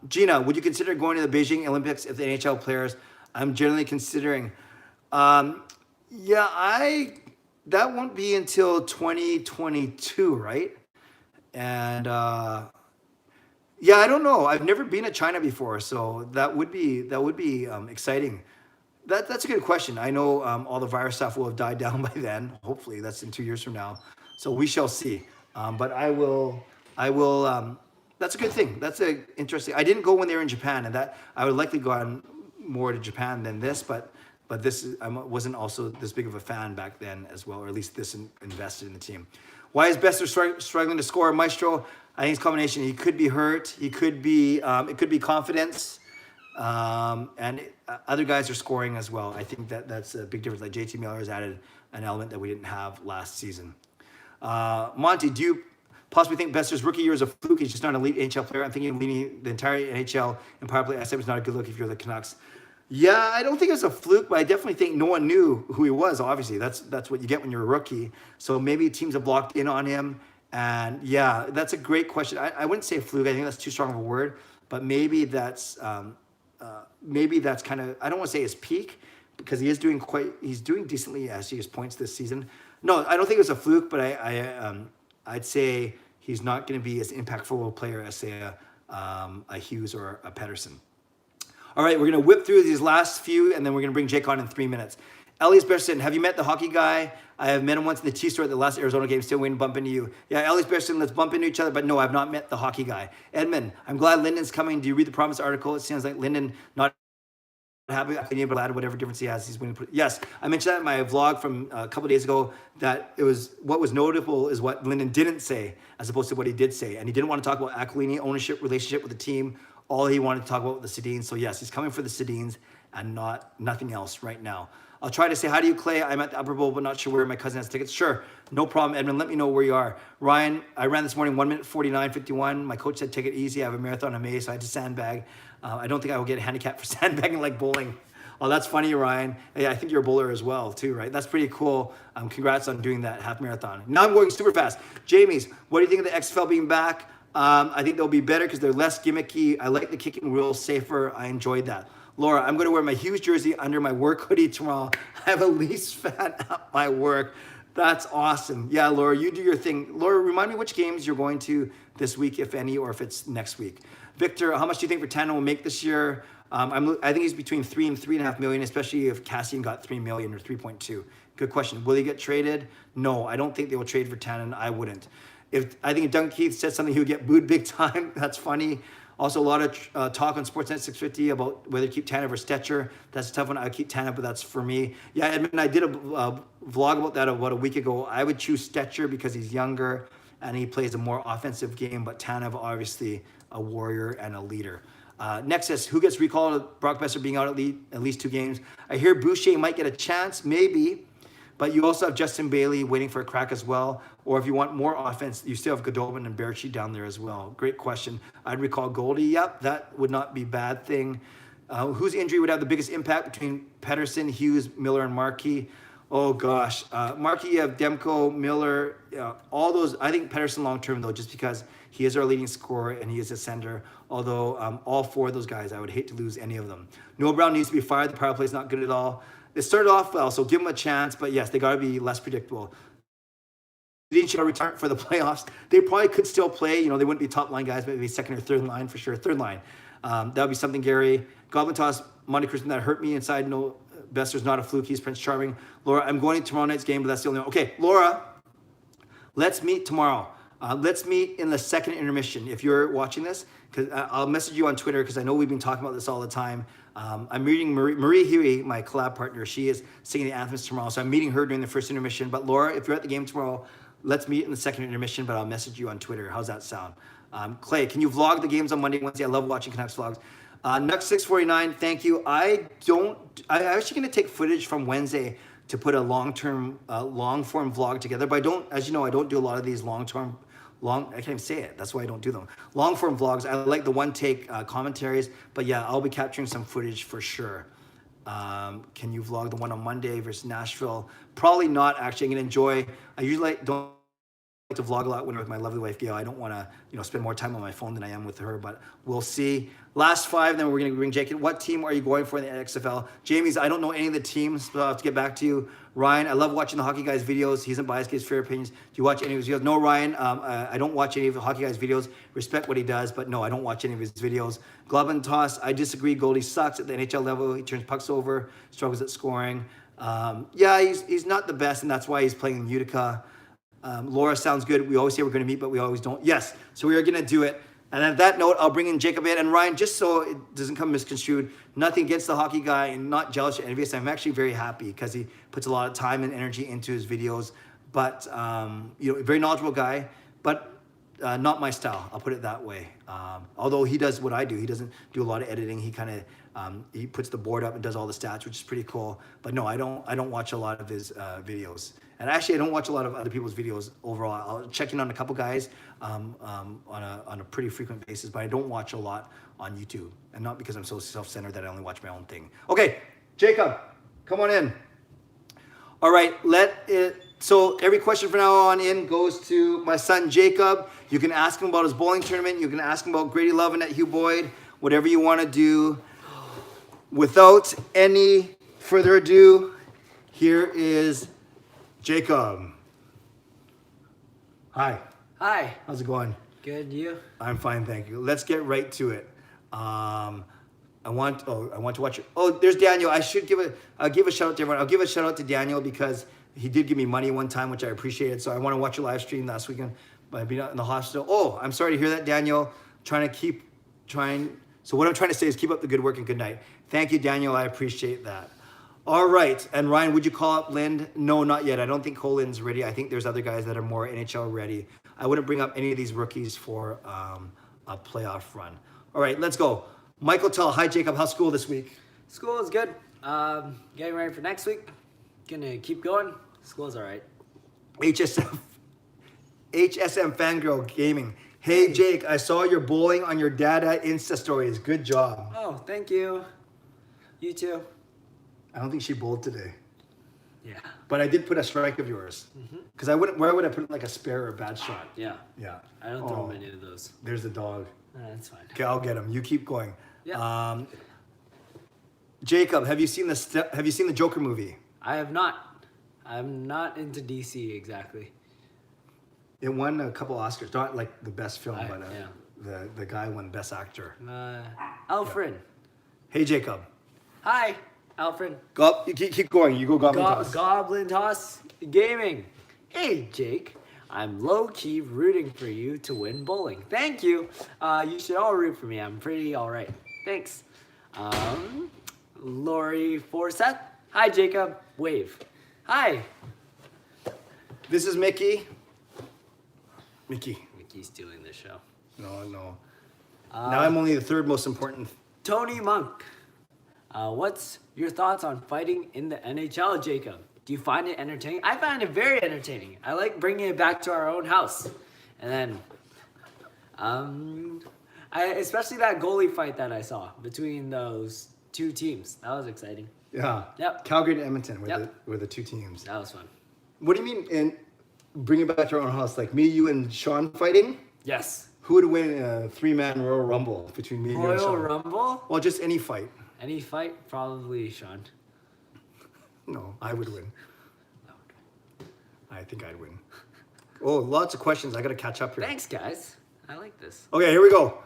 Gina, would you consider going to the Beijing Olympics if the NHL players? I'm generally considering. That won't be until 2022, right? And I don't know. I've never been to China before, so that would be exciting. That's a good question. I know all the virus stuff will have died down by then. Hopefully, that's in 2 years from now. So we shall see. But I will. That's a good thing. That's interesting. I didn't go when they were in Japan, and that I would likely go on more to Japan than this. But I wasn't also this big of a fan back then as well, or at least this invested in the team. Why is Boeser struggling to score? Maestro, I think it's a combination. He could be hurt. He could be. It could be confidence. And other guys are scoring as well. I think that's a big difference. Like JT Miller has added an element that we didn't have last season. Monty, do you possibly think Boeser's rookie year is a fluke? He's just not an elite NHL player. I'm thinking of leading the entire NHL in power play SM is not a good look if you're the Canucks. Yeah, I don't think it's a fluke, but I definitely think no one knew who he was. Obviously, that's what you get when you're a rookie. So maybe teams have blocked in on him. And yeah, that's a great question. I wouldn't say fluke. I think that's too strong of a word, but maybe that's kind of, I don't want to say his peak, because he's doing decently as he has points this season. No, I don't think it was a fluke, but I'd say he's not going to be as impactful a player as, say, a Hughes or a Pettersson. All right, we're going to whip through these last few, and then we're going to bring Jake on in 3 minutes. Elias Pettersson, have you met the hockey guy? I have met him once in the T-store at the last Arizona game, still waiting to bump into you. Yeah, Elias Pettersson, let's bump into each other, but no, I've not met the hockey guy. Edmund, I'm glad Lyndon's coming. Do you read the Promise article? It sounds like Lyndon not happy. I can able to add whatever difference he has. He's winning. Yes, I mentioned that in my vlog from a couple of days ago, that it was what was notable is what Lyndon didn't say as opposed to what he did say. And he didn't want to talk about Aquilini ownership, relationship with the team. All he wanted to talk about was the Sedins. So yes, he's coming for the Sedins and nothing else right now. I'll try to say hi to you, Clay. I'm at the Upper Bowl, but not sure where. My cousin has tickets. Sure, no problem, Edmund. Let me know where you are. Ryan, I ran this morning 1 minute 49:51. My coach said take it easy. I have a marathon in May, so I had to sandbag. I don't think I will get a handicap for sandbagging like bowling. Oh, that's funny, Ryan. Yeah, I think you're a bowler as well, too, right? That's pretty cool. Congrats on doing that half marathon. Now I'm going super fast. Jamie's, what do you think of the XFL being back? I think they'll be better because they're less gimmicky. I like the kicking rules, safer. I enjoyed that. Laura, I'm going to wear my Hughes jersey under my work hoodie tomorrow. I have a Leafs fan at my work. That's awesome. Yeah, Laura, you do your thing. Laura, remind me which games you're going to this week, if any, or if it's next week. Victor, how much do you think Vertanen will make this year? I think he's between 3 and 3.5 million, especially if Cassian got 3 million or 3.2. Good question. Will he get traded? No, I don't think they will trade Vertanen. I wouldn't. I think if Duncan Keith said something, he would get booed big time. That's funny. Also, a lot of talk on Sportsnet 650 about whether to keep Tanev or Stetcher. That's a tough one. I would keep Tanev, but that's for me. Yeah, Edmund, I did a vlog about that about a week ago. I would choose Stetcher because he's younger and he plays a more offensive game, but Tanev, obviously, a warrior and a leader. Nexus, who gets recalled? Brock Boeser being out at least 2 games. I hear Boucher might get a chance, maybe. But you also have Justin Bailey waiting for a crack as well. Or if you want more offense, you still have Godolphin and Berchi down there as well. Great question. I'd recall Goldie. Yep, that would not be a bad thing. Whose injury would have the biggest impact between Pettersson, Hughes, Miller, and Markey? Oh, gosh. Markey, you have Demko, Miller, all those. I think Pettersson long-term, though, just because he is our leading scorer and he is a center. Although all 4 of those guys, I would hate to lose any of them. Noah Brown needs to be fired. The power play is not good at all. They started off well, so give them a chance. But yes, they got to be less predictable. They didn't return for the playoffs. They probably could still play. You know, they wouldn't be top line guys, but maybe second or third line for sure. Third line. That would be something, Gary. Goblin toss, Monte Cristo, that hurt me inside. No, Boeser's not a fluke. He's Prince Charming. Laura, I'm going to tomorrow night's game, but that's the only one. Okay, Laura, let's meet tomorrow. Let's meet in the second intermission. If you're watching this, because I'll message you on Twitter because I know we've been talking about this all the time. I'm meeting Marie Huey, my collab partner. She is singing the anthems tomorrow, so I'm meeting her during the first intermission. But Laura, if you're at the game tomorrow, let's meet in the second intermission, but I'll message you on Twitter. How's that sound? Clay, can you vlog the games on Monday, Wednesday? I love watching Canucks vlogs. Nuck 649, thank you. I'm actually going to take footage from Wednesday to put a long-term, long-form vlog together. But I don't, as you know, I don't do a lot of these long-term, I can't even say it. That's why I don't do them. Long-form vlogs. I like the one-take commentaries. But yeah, I'll be capturing some footage for sure. Can you vlog the one on Monday versus Nashville? Probably not. Actually, I'm gonna enjoy. I usually don't like to vlog a lot when I'm with my lovely wife Gail. I don't want to, spend more time on my phone than I am with her, but we'll see. Last 5, then we're going to bring Jake in. What team are you going for in the XFL? Jamie's, I don't know any of the teams, but I'll have to get back to you. Ryan, I love watching the Hockey Guys videos. He isn't biased, gives fair opinions. Do you watch any of his videos? No, Ryan, I don't watch any of the Hockey Guys videos. Respect what he does, but no, I don't watch any of his videos. Glove and Toss, I disagree. Goldie sucks at the NHL level. He turns pucks over, struggles at scoring. Yeah, he's not the best, and that's why he's playing in Utica. Laura sounds good. We always say we're going to meet, but we always don't. Yes, so we are going to do it. And on that note, I'll bring in Jacob in. And Ryan, just so it doesn't come misconstrued, nothing against the hockey guy and not jealous or envious. I'm actually very happy because he puts a lot of time and energy into his videos. But, very knowledgeable guy, but not my style. I'll put it that way. Although he does what I do. He doesn't do a lot of editing. He kind of, he puts the board up and does all the stats, which is pretty cool. But no, I don't watch a lot of his videos. And actually, I don't watch a lot of other people's videos overall. I'll check in on a couple guys on a pretty frequent basis, but I don't watch a lot on YouTube. And not because I'm so self-centered that I only watch my own thing. Okay, Jacob, come on in. All right, so every question from now on in goes to my son, Jacob. You can ask him about his bowling tournament. You can ask him about Grady Lovin at Hugh Boyd, whatever you want to do. Without any further ado, here is Jacob. Hi. Hi. How's it going? Good, you? I'm fine, thank you. Let's get right to it. I want to watch it. Oh, there's Daniel. I'll give a shout out to everyone. I'll give a shout out to Daniel because he did give me money one time, which I appreciated. So I want to watch your live stream last weekend, but I've been out in the hospital. Oh, I'm sorry to hear that, Daniel. So what I'm trying to say is keep up the good work and good night. Thank you, Daniel. I appreciate that. All right. And Ryan, would you call up Lind? No, not yet. I don't think Cole Lind's ready. I think there's other guys that are more NHL ready. I wouldn't bring up any of these rookies for a playoff run. All right, let's go. Michael Tell, hi Jacob, how's school this week? School is good. Getting ready for next week. Gonna keep going. School's all right. HSM Fangirl Gaming. Hey Jake, I saw your bowling on your Dada Insta stories. Good job. Oh, thank you. You too. I don't think she bowled today. Yeah. But I did put a strike of yours. Because where would I put like a spare or a bad shot? Yeah. Yeah. I don't throw many of those. There's the dog. That's fine. Okay, I'll get him. You keep going. Yeah. Jacob, have you seen the Joker movie? I have not. I'm not into DC exactly. It won a couple Oscars. Not like the best film, but yeah. the guy won Best Actor. Alfred. Yeah. Hey, Jacob. Hi, Alfred. Keep going. You go Goblin Toss. Goblin Toss Gaming. Hey, Jake. I'm low-key rooting for you to win bowling. Thank you. You should all root for me. I'm pretty all right. Thanks. Lori Forseth. Hi, Jacob. Wave. Hi. This is Mickey. Mickey's doing this show. No. Now I'm only the third most important. Tony Monk. What's your thoughts on fighting in the NHL, Jacob? Do you find it entertaining? I find it very entertaining. I like bringing it back to our own house. And then, especially that goalie fight that I saw between those two teams. That was exciting. Yeah. Yep. Calgary and Edmonton were the two teams. That was fun. What do you mean in bringing it back to our own house? Like me, you, and Sean fighting? Yes. Who would win a 3-man Royal Rumble between me and you and Sean? Royal Rumble? Well, just any fight. Any fight? Probably Sean. No, I would win. I think I'd win. Oh, lots of questions. I got to catch up here. Thanks, guys. I like this. Okay, here we go.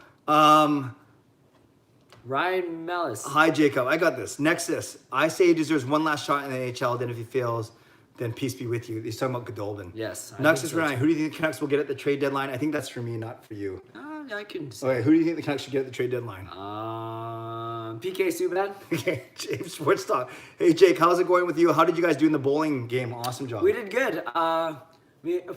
Ryan Mellis. Hi, Jacob. I got this. Nexus. I say he deserves one last shot in the NHL. Then if he fails, then peace be with you. He's talking about Godolphin. Yes. Nexus Ryan. Who do you think the Canucks will get at the trade deadline? I think that's for me, not for you. I can say. Okay, who do you think the Canucks should get at the trade deadline? PK Subban. Okay, James Sports Talk. Hey, Jake, how's it going with you? How did you guys do in the bowling game? Awesome job. We did good.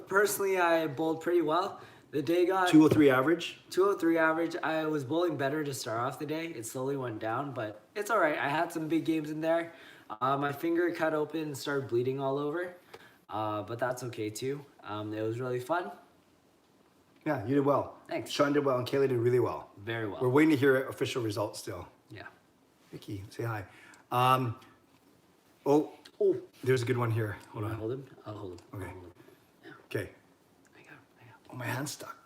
Personally, I bowled pretty well. The day got 203 average. 203 average. I was bowling better to start off the day. It slowly went down, but it's all right. I had some big games in there. My finger cut open and started bleeding all over, but that's okay too. It was really fun. Yeah, you did well. Thanks. Sean did well, and Kaylee did really well. Very well. We're waiting to hear official results still. Yeah. Vicky, say hi. Oh, there's a good one here. Hold on. Hold him. I'll hold him. Okay. I'll hold him. Okay. I got him. Oh, my hand's stuck.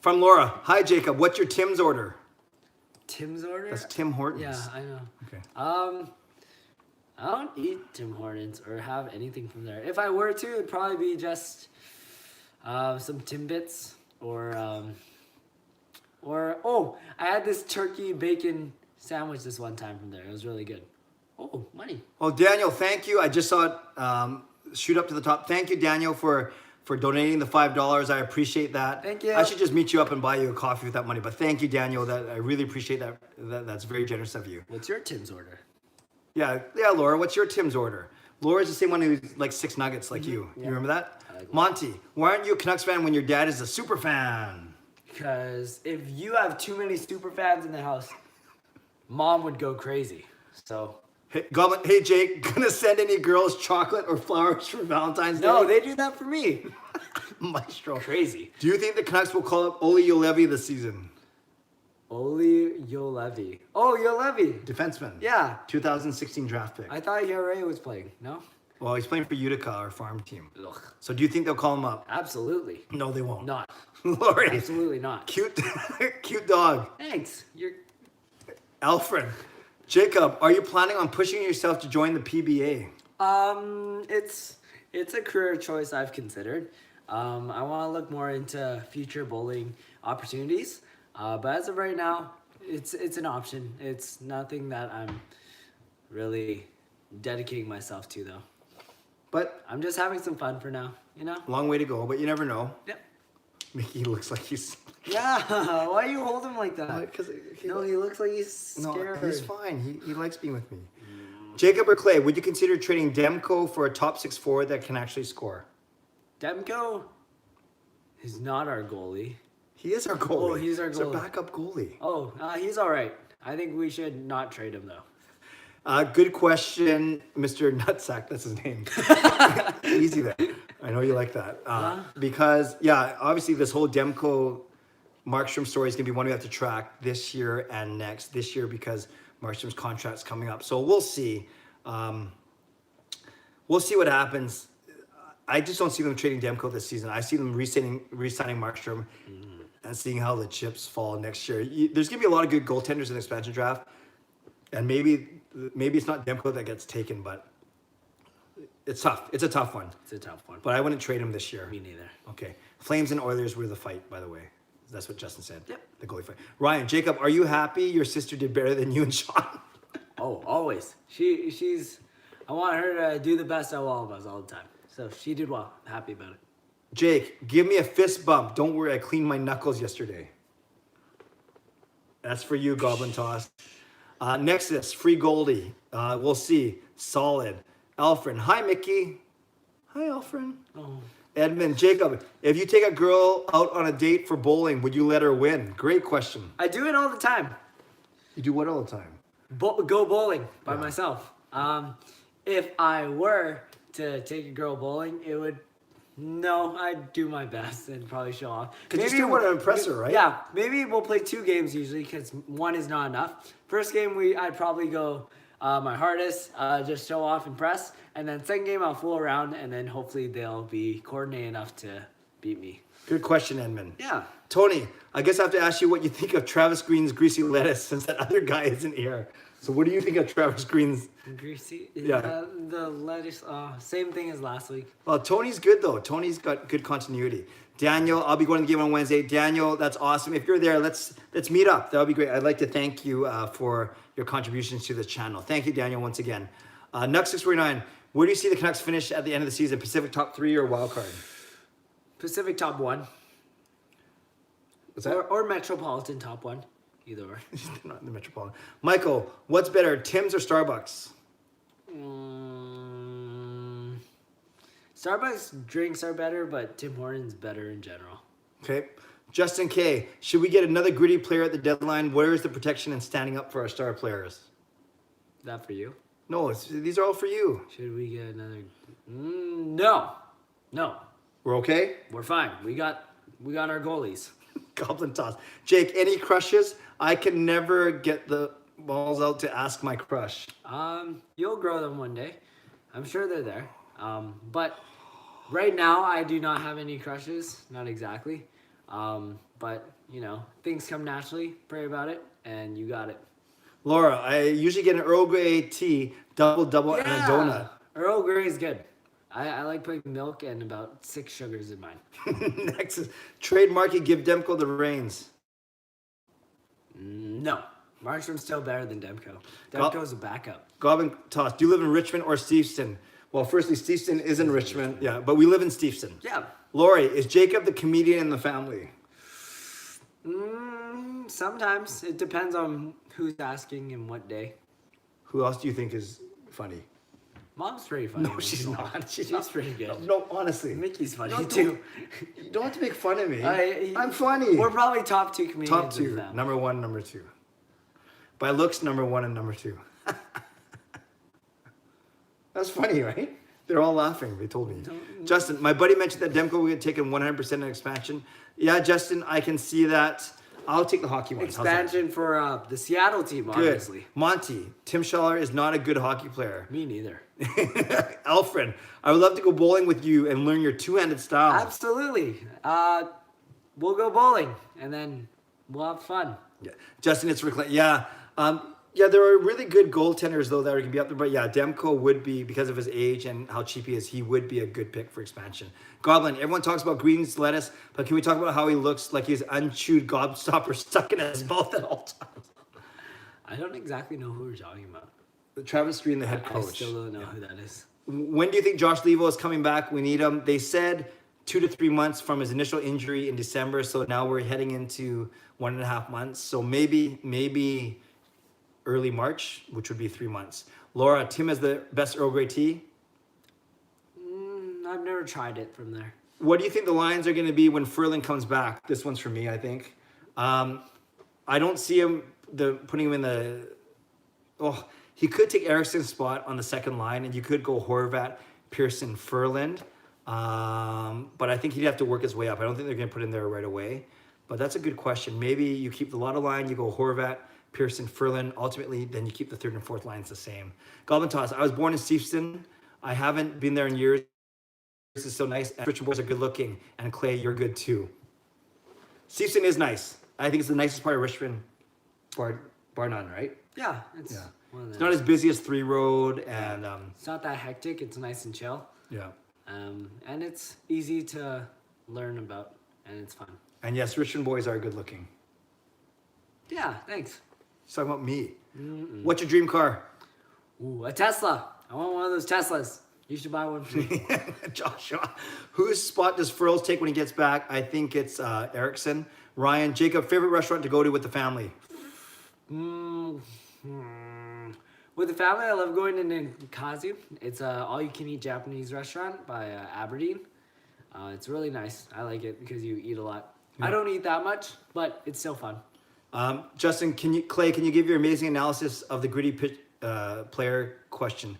From Laura. Hi, Jacob. What's your Tim's order? Tim's order? That's Tim Hortons. Yeah, I know. Okay. I don't eat Tim Hortons or have anything from there. If I were to, it'd probably be just some Timbits or I had this turkey bacon sandwich this one time from there. It was really good. Oh, money. Well, Daniel, thank you. I just saw it shoot up to the top. Thank you, Daniel, for donating the $5. I appreciate that. Thank you. I should just meet you up and buy you a coffee with that money. But thank you, Daniel. That I really appreciate that. That's very generous of you. What's your Tim's order? Yeah, Laura. What's your Tim's order? Laura's the same one who's like 6 nuggets like you. Yeah. You remember that? I like Monty, why aren't you a Canucks fan when your dad is a super fan? Because if you have too many super fans in the house, Mom would go crazy. So Hey, Goblin, hey Jake, gonna send any girls chocolate or flowers for Valentine's Day? no, they do that for me. Maestro. Crazy. Do you think the Canucks will call up Ole Juolevi this season? Ole Juolevi. Oh, Juolevi. Defenseman. Yeah. 2016 draft pick. I thought Yare was playing. No? Well, he's playing for Utica, our farm team. Ugh. So do you think they'll call him up? Absolutely. No, they won't. Not. Lori. Absolutely not. Cute, cute dog. Thanks. You're. Alfred. Jacob, are you planning on pushing yourself to join the PBA? It's a career choice I've considered. I want to look more into future bowling opportunities. But as of right now, it's an option. It's nothing that I'm really dedicating myself to though. But I'm just having some fun for now, you know? long way to go, but you never know. Yep. Mickey looks like he's... Yeah, why you hold him like that? Because No, he looks like he's scared. No, he's fine. He likes being with me. Jacob or Clay, would you consider trading Demko for a top 6 forward that can actually score? Demko is not our goalie. He is our goalie. Oh, he's our He's our goalie. backup goalie. Oh, he's all right. I think we should not trade him though. Good question, Mr. Nutsack. That's his name. Easy there. I know you like that. Because, yeah, obviously this whole Demko Markstrom story is going to be one we have to track this year and next. This year because Markstrom's contract's coming up. So we'll see. We'll see what happens. I just don't see them trading Demko this season. I see them re-signing Markstrom and seeing how the chips fall next year. There's going to be a lot of good goaltenders in the expansion draft. And maybe it's not Demko that gets taken, but it's tough. It's a tough one. It's a tough one. But I wouldn't trade him this year. Me neither. Okay. Flames and Oilers were the fight, by the way. That's what Justin said. Yep. The goalie fight. Ryan, Jacob, are you happy your sister did better than you and Sean? Oh, always. She's. I want her to do the best out of all of us all the time. So she did well. Happy about it. Jake, give me a fist bump. Don't worry, I cleaned my knuckles yesterday. That's for you, Goblin Toss. Nexus, free Goldie. We'll see. Solid. Alfred. Hi, Mickey. Hi, Alfred. Oh. Edmund, Jacob, if you take a girl out on a date for bowling, would you let her win? Great question. I do it all the time. You do what all the time? Go bowling by myself. If I were to take a girl bowling, it would. No, I'd do my best and probably show off. Because you still want to impress her, right? Yeah, maybe we'll play 2 games usually because 1 is not enough. First game, I'd probably go my hardest, just show off, impress. And then second game, I'll fool around, and then hopefully they'll be coordinated enough to beat me. Good question, Edmund. Yeah. Tony, I guess I have to ask you what you think of Travis Green's greasy lettuce since that other guy isn't here. So what do you think of Travis Green's? Greasy? Yeah. The lettuce, same thing as last week. Well, Tony's good, though. Tony's got good continuity. Daniel, I'll be going to the game on Wednesday. Daniel, that's awesome. If you're there, let's meet up. That would be great. I'd like to thank you for your contributions to the channel. Thank you, Daniel, once again. Nuck649, where do you see the Canucks finish at the end of the season? Pacific top 3 or wild card? Pacific top 1. What's that? Or Metropolitan top 1. Either or. Not in the Metropolitan. Michael, what's better, Tim's or Starbucks? Starbucks drinks are better, but Tim Hortons better in general. Okay. Justin K, should we get another gritty player at the deadline? Where is the protection and standing up for our star players? Is that for you? No, these are all for you. Should we get another? No. We're okay? We're fine. We got our goalies. Goblin toss. Jake, any crushes? I can never get the balls out to ask my crush. You'll grow them one day. I'm sure they're there. But right now I do not have any crushes. Not exactly. But you know, things come naturally. Pray about it, and you got it. Laura, I usually get an Earl Grey tea, double, and a donut. Earl Grey is good. I like putting milk and about 6 sugars in mine. Next is trade Markey, give Demko the reins. No. Markstrom's still better than Demko. Demko's a backup. Goblin toss. Do you live in Richmond or Steveston? Well, firstly, Steveston is in Richmond. Yeah, but we live in Steveston. Yeah. Lori, is Jacob the comedian in the family? Sometimes. It depends on who's asking and what day. Who else do you think is funny? Mom's pretty funny. No, she's not. She's pretty good. No, honestly. Mickey's funny No, too. You don't have to make fun of me. I'm funny. We're probably top 2 comedians. Top 2. in the family. Number 1, number 2. By looks, number 1 and number 2. That's funny, right? They're all laughing. They told me. Justin, my buddy mentioned that Demko will get taken 100% in expansion. Yeah, Justin, I can see that. I'll take the hockey one. Expansion for the Seattle team, obviously. Good. Monty, Tim Schaller is not a good hockey player. Me neither. Alfred, I would love to go bowling with you and learn your two-handed style. Absolutely. We'll go bowling and then we'll have fun. Yeah. Justin, it's Rick. Yeah. Yeah, there are really good goaltenders, though, that are going to be up there. But yeah, Demko would be, because of his age and how cheap he is, he would be a good pick for expansion. Goblin, everyone talks about Green's lettuce, but can we talk about how he looks like he's unchewed gobstopper stuck in his mouth at all times? I don't exactly know who we're talking about. Travis Green, the head coach. I still don't know who that is. When do you think Josh Levo is coming back? We need him. They said 2 to 3 months from his initial injury in December, so now we're heading into 1.5 months. So maybe early March, which would be 3 months. Laura, Tim has the best Earl Grey tea. I've never tried it from there. What do you think the lines are going to be when Furlan comes back? This one's for me, I think. I don't see him putting him in the... Oh, he could take Ericsson's spot on the second line, and you could go Horvat, Pearson, Furlan. But I think he'd have to work his way up. I don't think they're going to put him there right away. But that's a good question. Maybe you keep the Lotto line, you go Horvat, Pearson, Furlan. Ultimately, then you keep the 3rd and 4th lines the same. Goblin toss. I was born in Steveston. I haven't been there in years. This is so nice. And Richmond boys are good looking. And Clay, you're good too. Steveston is nice. I think it's the nicest part of Richmond, bar none, right? Yeah, it's It's not as busy as 3 Road, and it's not that hectic. It's nice and chill. Yeah. And it's easy to learn about, and it's fun. And yes, Richmond boys are good looking. Yeah, thanks. He's talking about me. What's your dream car? Ooh, a Tesla. I want one of those Teslas. You should buy one for me. Joshua, whose spot does Furls take when he gets back? I think it's Erickson. Ryan, Jacob, favorite restaurant to go to with the family? With the family, I love going to Nikazu. It's a all-you-can-eat Japanese restaurant by Aberdeen. It's really nice. I like it because you eat a lot. Yeah. I don't eat that much, but it's still fun. Justin, Clay, can you give your amazing analysis of the gritty player question?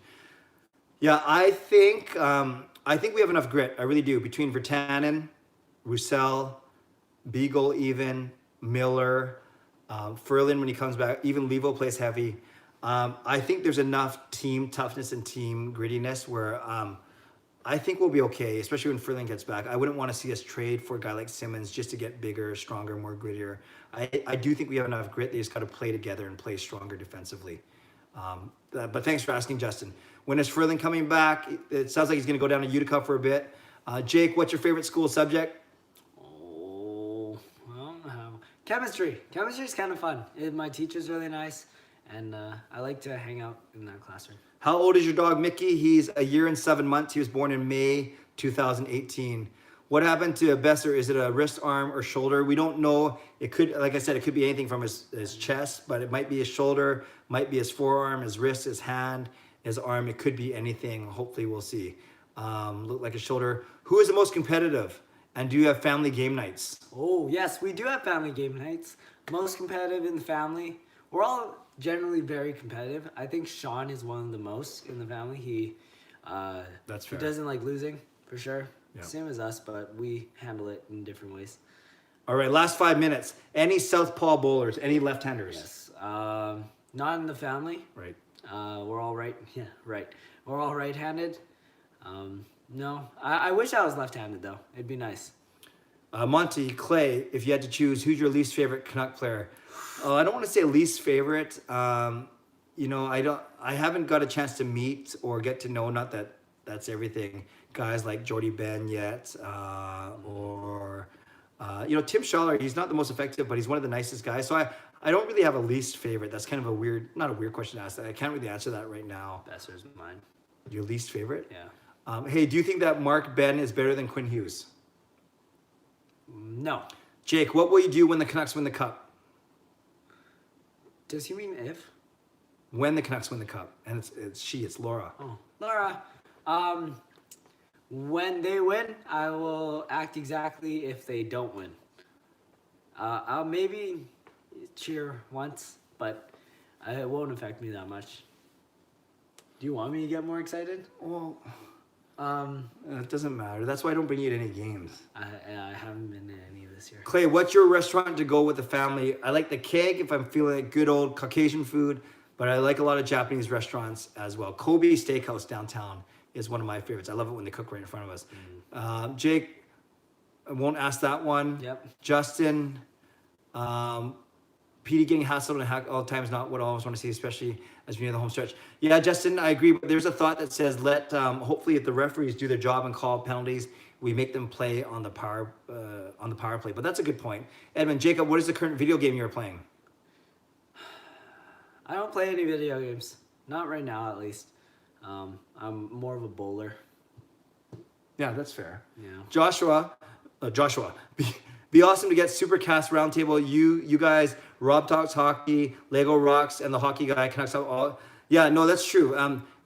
Yeah, I think we have enough grit. I really do. Between Virtanen, Roussel, Beagle, even Miller, Furlan when he comes back, even Levo plays heavy. I think there's enough team toughness and team grittiness where I think we'll be okay, especially when Furlan gets back. I wouldn't want to see us trade for a guy like Simmons just to get bigger, stronger, more grittier. I do think we have enough grit. They just got to play together and play stronger defensively. But thanks for asking, Justin. When is Furlan coming back? It sounds like he's going to go down to Utica for a bit. Jake, what's your favorite school subject? Oh, well, chemistry. Chemistry is kind of fun. My teacher's really nice, and I like to hang out in that classroom. How old is your dog, Mickey? He's 1 year and 7 months. He was born in May 2018. What happened to Boeser? Is it a wrist, arm, or shoulder? We don't know. It could, like I said, it could be anything from his chest, but it might be his shoulder, might be his forearm, his wrist, his hand, his arm. It could be anything. Hopefully we'll see. Look like a shoulder. Who is the most competitive? And do you have family game nights? Oh, yes, we do have family game nights. Most competitive in the family we're all generally very competitive. I think Sean is one of the most in the family. That's he fair. doesn't like losing for sure. Yeah. Same as us, but we handle it in different ways. All right, last 5 minutes. Any southpaw bowlers? Any left-handers? Yes. Not in the family. Right. We're all right. Yeah, right. We're all right-handed. No, I wish I was left-handed though. It'd be nice. Monty, Clay, if you had to choose, who's your least favorite Canuck player? I don't want to say least favorite. You know, I haven't got a chance to meet or get to know, not that that's everything, guys like Jordy Ben yet, or you know, Tim Schaller. He's not the most effective, but he's one of the nicest guys. So I don't really have a least favorite. That's kind of a weird, not a weird question to ask. That I can't really answer that right now. Boeser's mine. Your least favorite? Yeah. Hey, do you think that Mark Ben is better than Quinn Hughes? No. Jake, what will you do when the Canucks win the cup? Does he mean if? When the Canucks win the cup, and it's Laura. Oh, Laura. When they win, I will act exactly if they don't win. I'll maybe cheer once, but it won't affect me that much. Do you want me to get more excited? Well, it doesn't matter. That's why I don't bring you to any games. I haven't been to any this year. Clay, what's your restaurant to go with the family? I like the Keg if I'm feeling like good old Caucasian food, but I like a lot of Japanese restaurants as well. Kobe Steakhouse downtown is one of my favorites. I love it when they cook right in front of us. Jake, I won't ask that one. Yep. Justin, Petey getting hassled and hacked all the time is not what I always want to see, especially as we near the home stretch. Yeah, Justin, I agree. But there's a thought that says hopefully if the referees do their job and call penalties, we make them play on the power play. But that's a good point. Edmund, Jacob, what is the current video game you're playing? I don't play any video games. Not right now, at least. I'm more of a bowler. Yeah, that's fair. Yeah. Joshua, be awesome to get Supercast Roundtable. You guys, Rob Talks Hockey, Lego Rocks, and the Hockey Guy Canucks all. Yeah, no, that's true.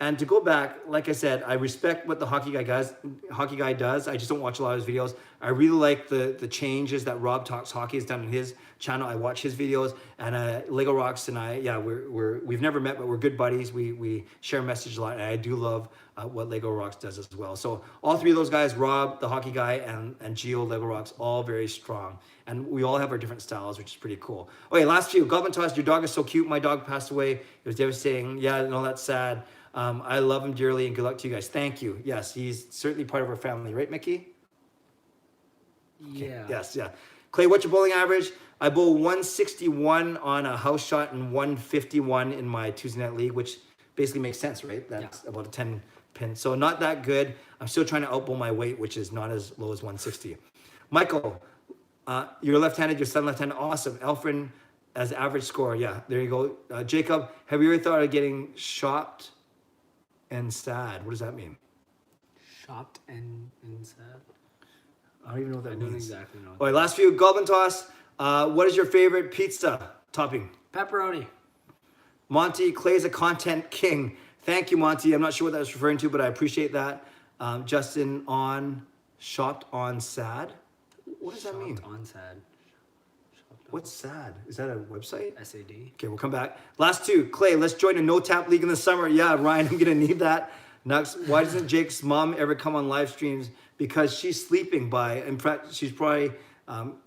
And to go back, like I said, I respect what the Hockey Guy does. I just don't watch a lot of his videos. I really like the changes that Rob Talks Hockey has done in his channel. I watch his videos, and Lego Rocks and I, yeah, we've never met, but we're good buddies. We share messages a lot, and I do love what Lego Rocks does as well. So all three of those guys, Rob, the Hockey Guy, and Gio, Lego Rocks, all very strong. And we all have our different styles, which is pretty cool. Okay, last few. Goblin Toss, your dog is so cute. My dog passed away. It was devastating. Yeah, no, that's sad. I love him dearly, and good luck to you guys. Thank you. Yes, he's certainly part of our family. Right, Mickey? Yeah. Okay. Yes, yeah. Clay, what's your bowling average? I bowl 161 on a house shot and 151 in my Tuesday night league, which basically makes sense, right? That's about a 10 pin. So not that good. I'm still trying to outbowl my weight, which is not as low as 160. Michael, you're left-handed, your son left-handed. Awesome. Alfred as average score. Yeah, there you go. Jacob, have you ever thought of getting shopped and sad? What does that mean? Shopped and sad? I don't even know what that I means. don't exactly know. All right, last few. Goblin Toss. What is your favorite pizza topping? Pepperoni. Monty, Clay's a content king. Thank you, Monty. I'm not sure what that was referring to, but I appreciate that. Justin, shopped on sad. What does that mean? Shopped on sad. What's sad? Is that a website? SAD. Okay, we'll come back. Last two. Clay, let's join a no-tap league in the summer. Yeah, Ryan, I'm going to need that. Next, why doesn't Jake's mom ever come on live streams? Because she's sleeping by, in fact, she's probably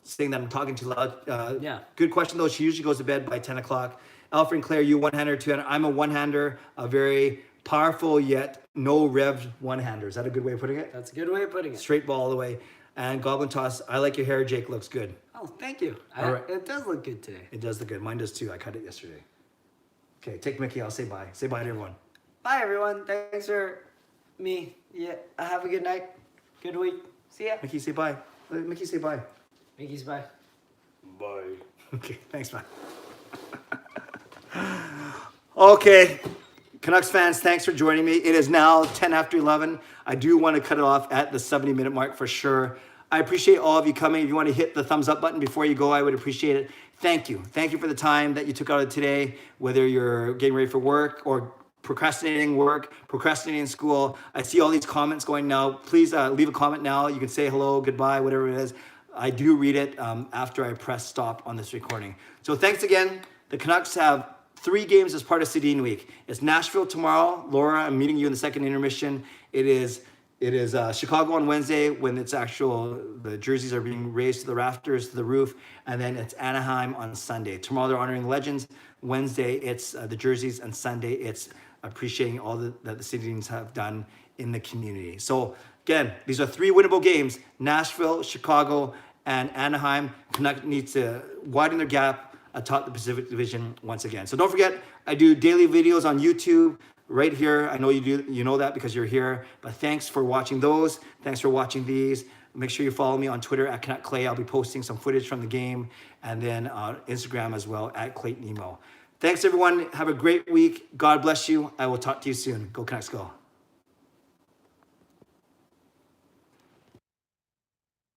saying that I'm talking too loud. Yeah. Good question, though. She usually goes to bed by 10 o'clock. Alfred and Claire, you one-hander, two-hander. I'm a one-hander, a very powerful yet no-rev one-hander. Is that a good way of putting it? That's a good way of putting it. Straight ball all the way. And Goblin Toss, I like your hair, Jake. Looks good. Oh, thank you. All right. It does look good today. It does look good. Mine does too. I cut it yesterday. Okay, take Mickey. I'll say bye. Say bye to everyone. Bye, everyone. Thanks for me. Yeah. Have a good night. Good week. See ya. Mickey, say bye. Let Mickey say bye. Mickey's bye. Bye. Okay, thanks, man. Okay, Canucks fans, thanks for joining me. It is now 10 after 11. I do want to cut it off at the 70-minute mark for sure. I appreciate all of you coming. If you want to hit the thumbs up button before you go, I would appreciate it. Thank you. Thank you for the time that you took out of today, whether you're getting ready for work or procrastinating work, procrastinating school. I see all these comments going now. Please leave a comment now. You can say hello, goodbye, whatever it is. I do read it after I press stop on this recording. So thanks again. the Canucks have 3 games as part of Sedin Week. It's Nashville tomorrow. Laura, I'm meeting you in the second intermission. It is Chicago on Wednesday when the jerseys are being raised to the rafters, to the roof, and then it's Anaheim on Sunday. Tomorrow they're honoring legends. Wednesday it's the jerseys, and Sunday it's appreciating all that the Sedins have done in the community. So again, these are 3 winnable games: Nashville, Chicago, and Anaheim. Canuck needs to widen their gap atop the Pacific Division once again. So don't forget, I do daily videos on YouTube. Right here, I know you do. You know that because you're here. But thanks for watching those. Thanks for watching these. Make sure you follow me on Twitter at Canuck Clay. I'll be posting some footage from the game, and then on Instagram as well at Clayton Emo. Thanks everyone. Have a great week. God bless you. I will talk to you soon. Go Canucks, go.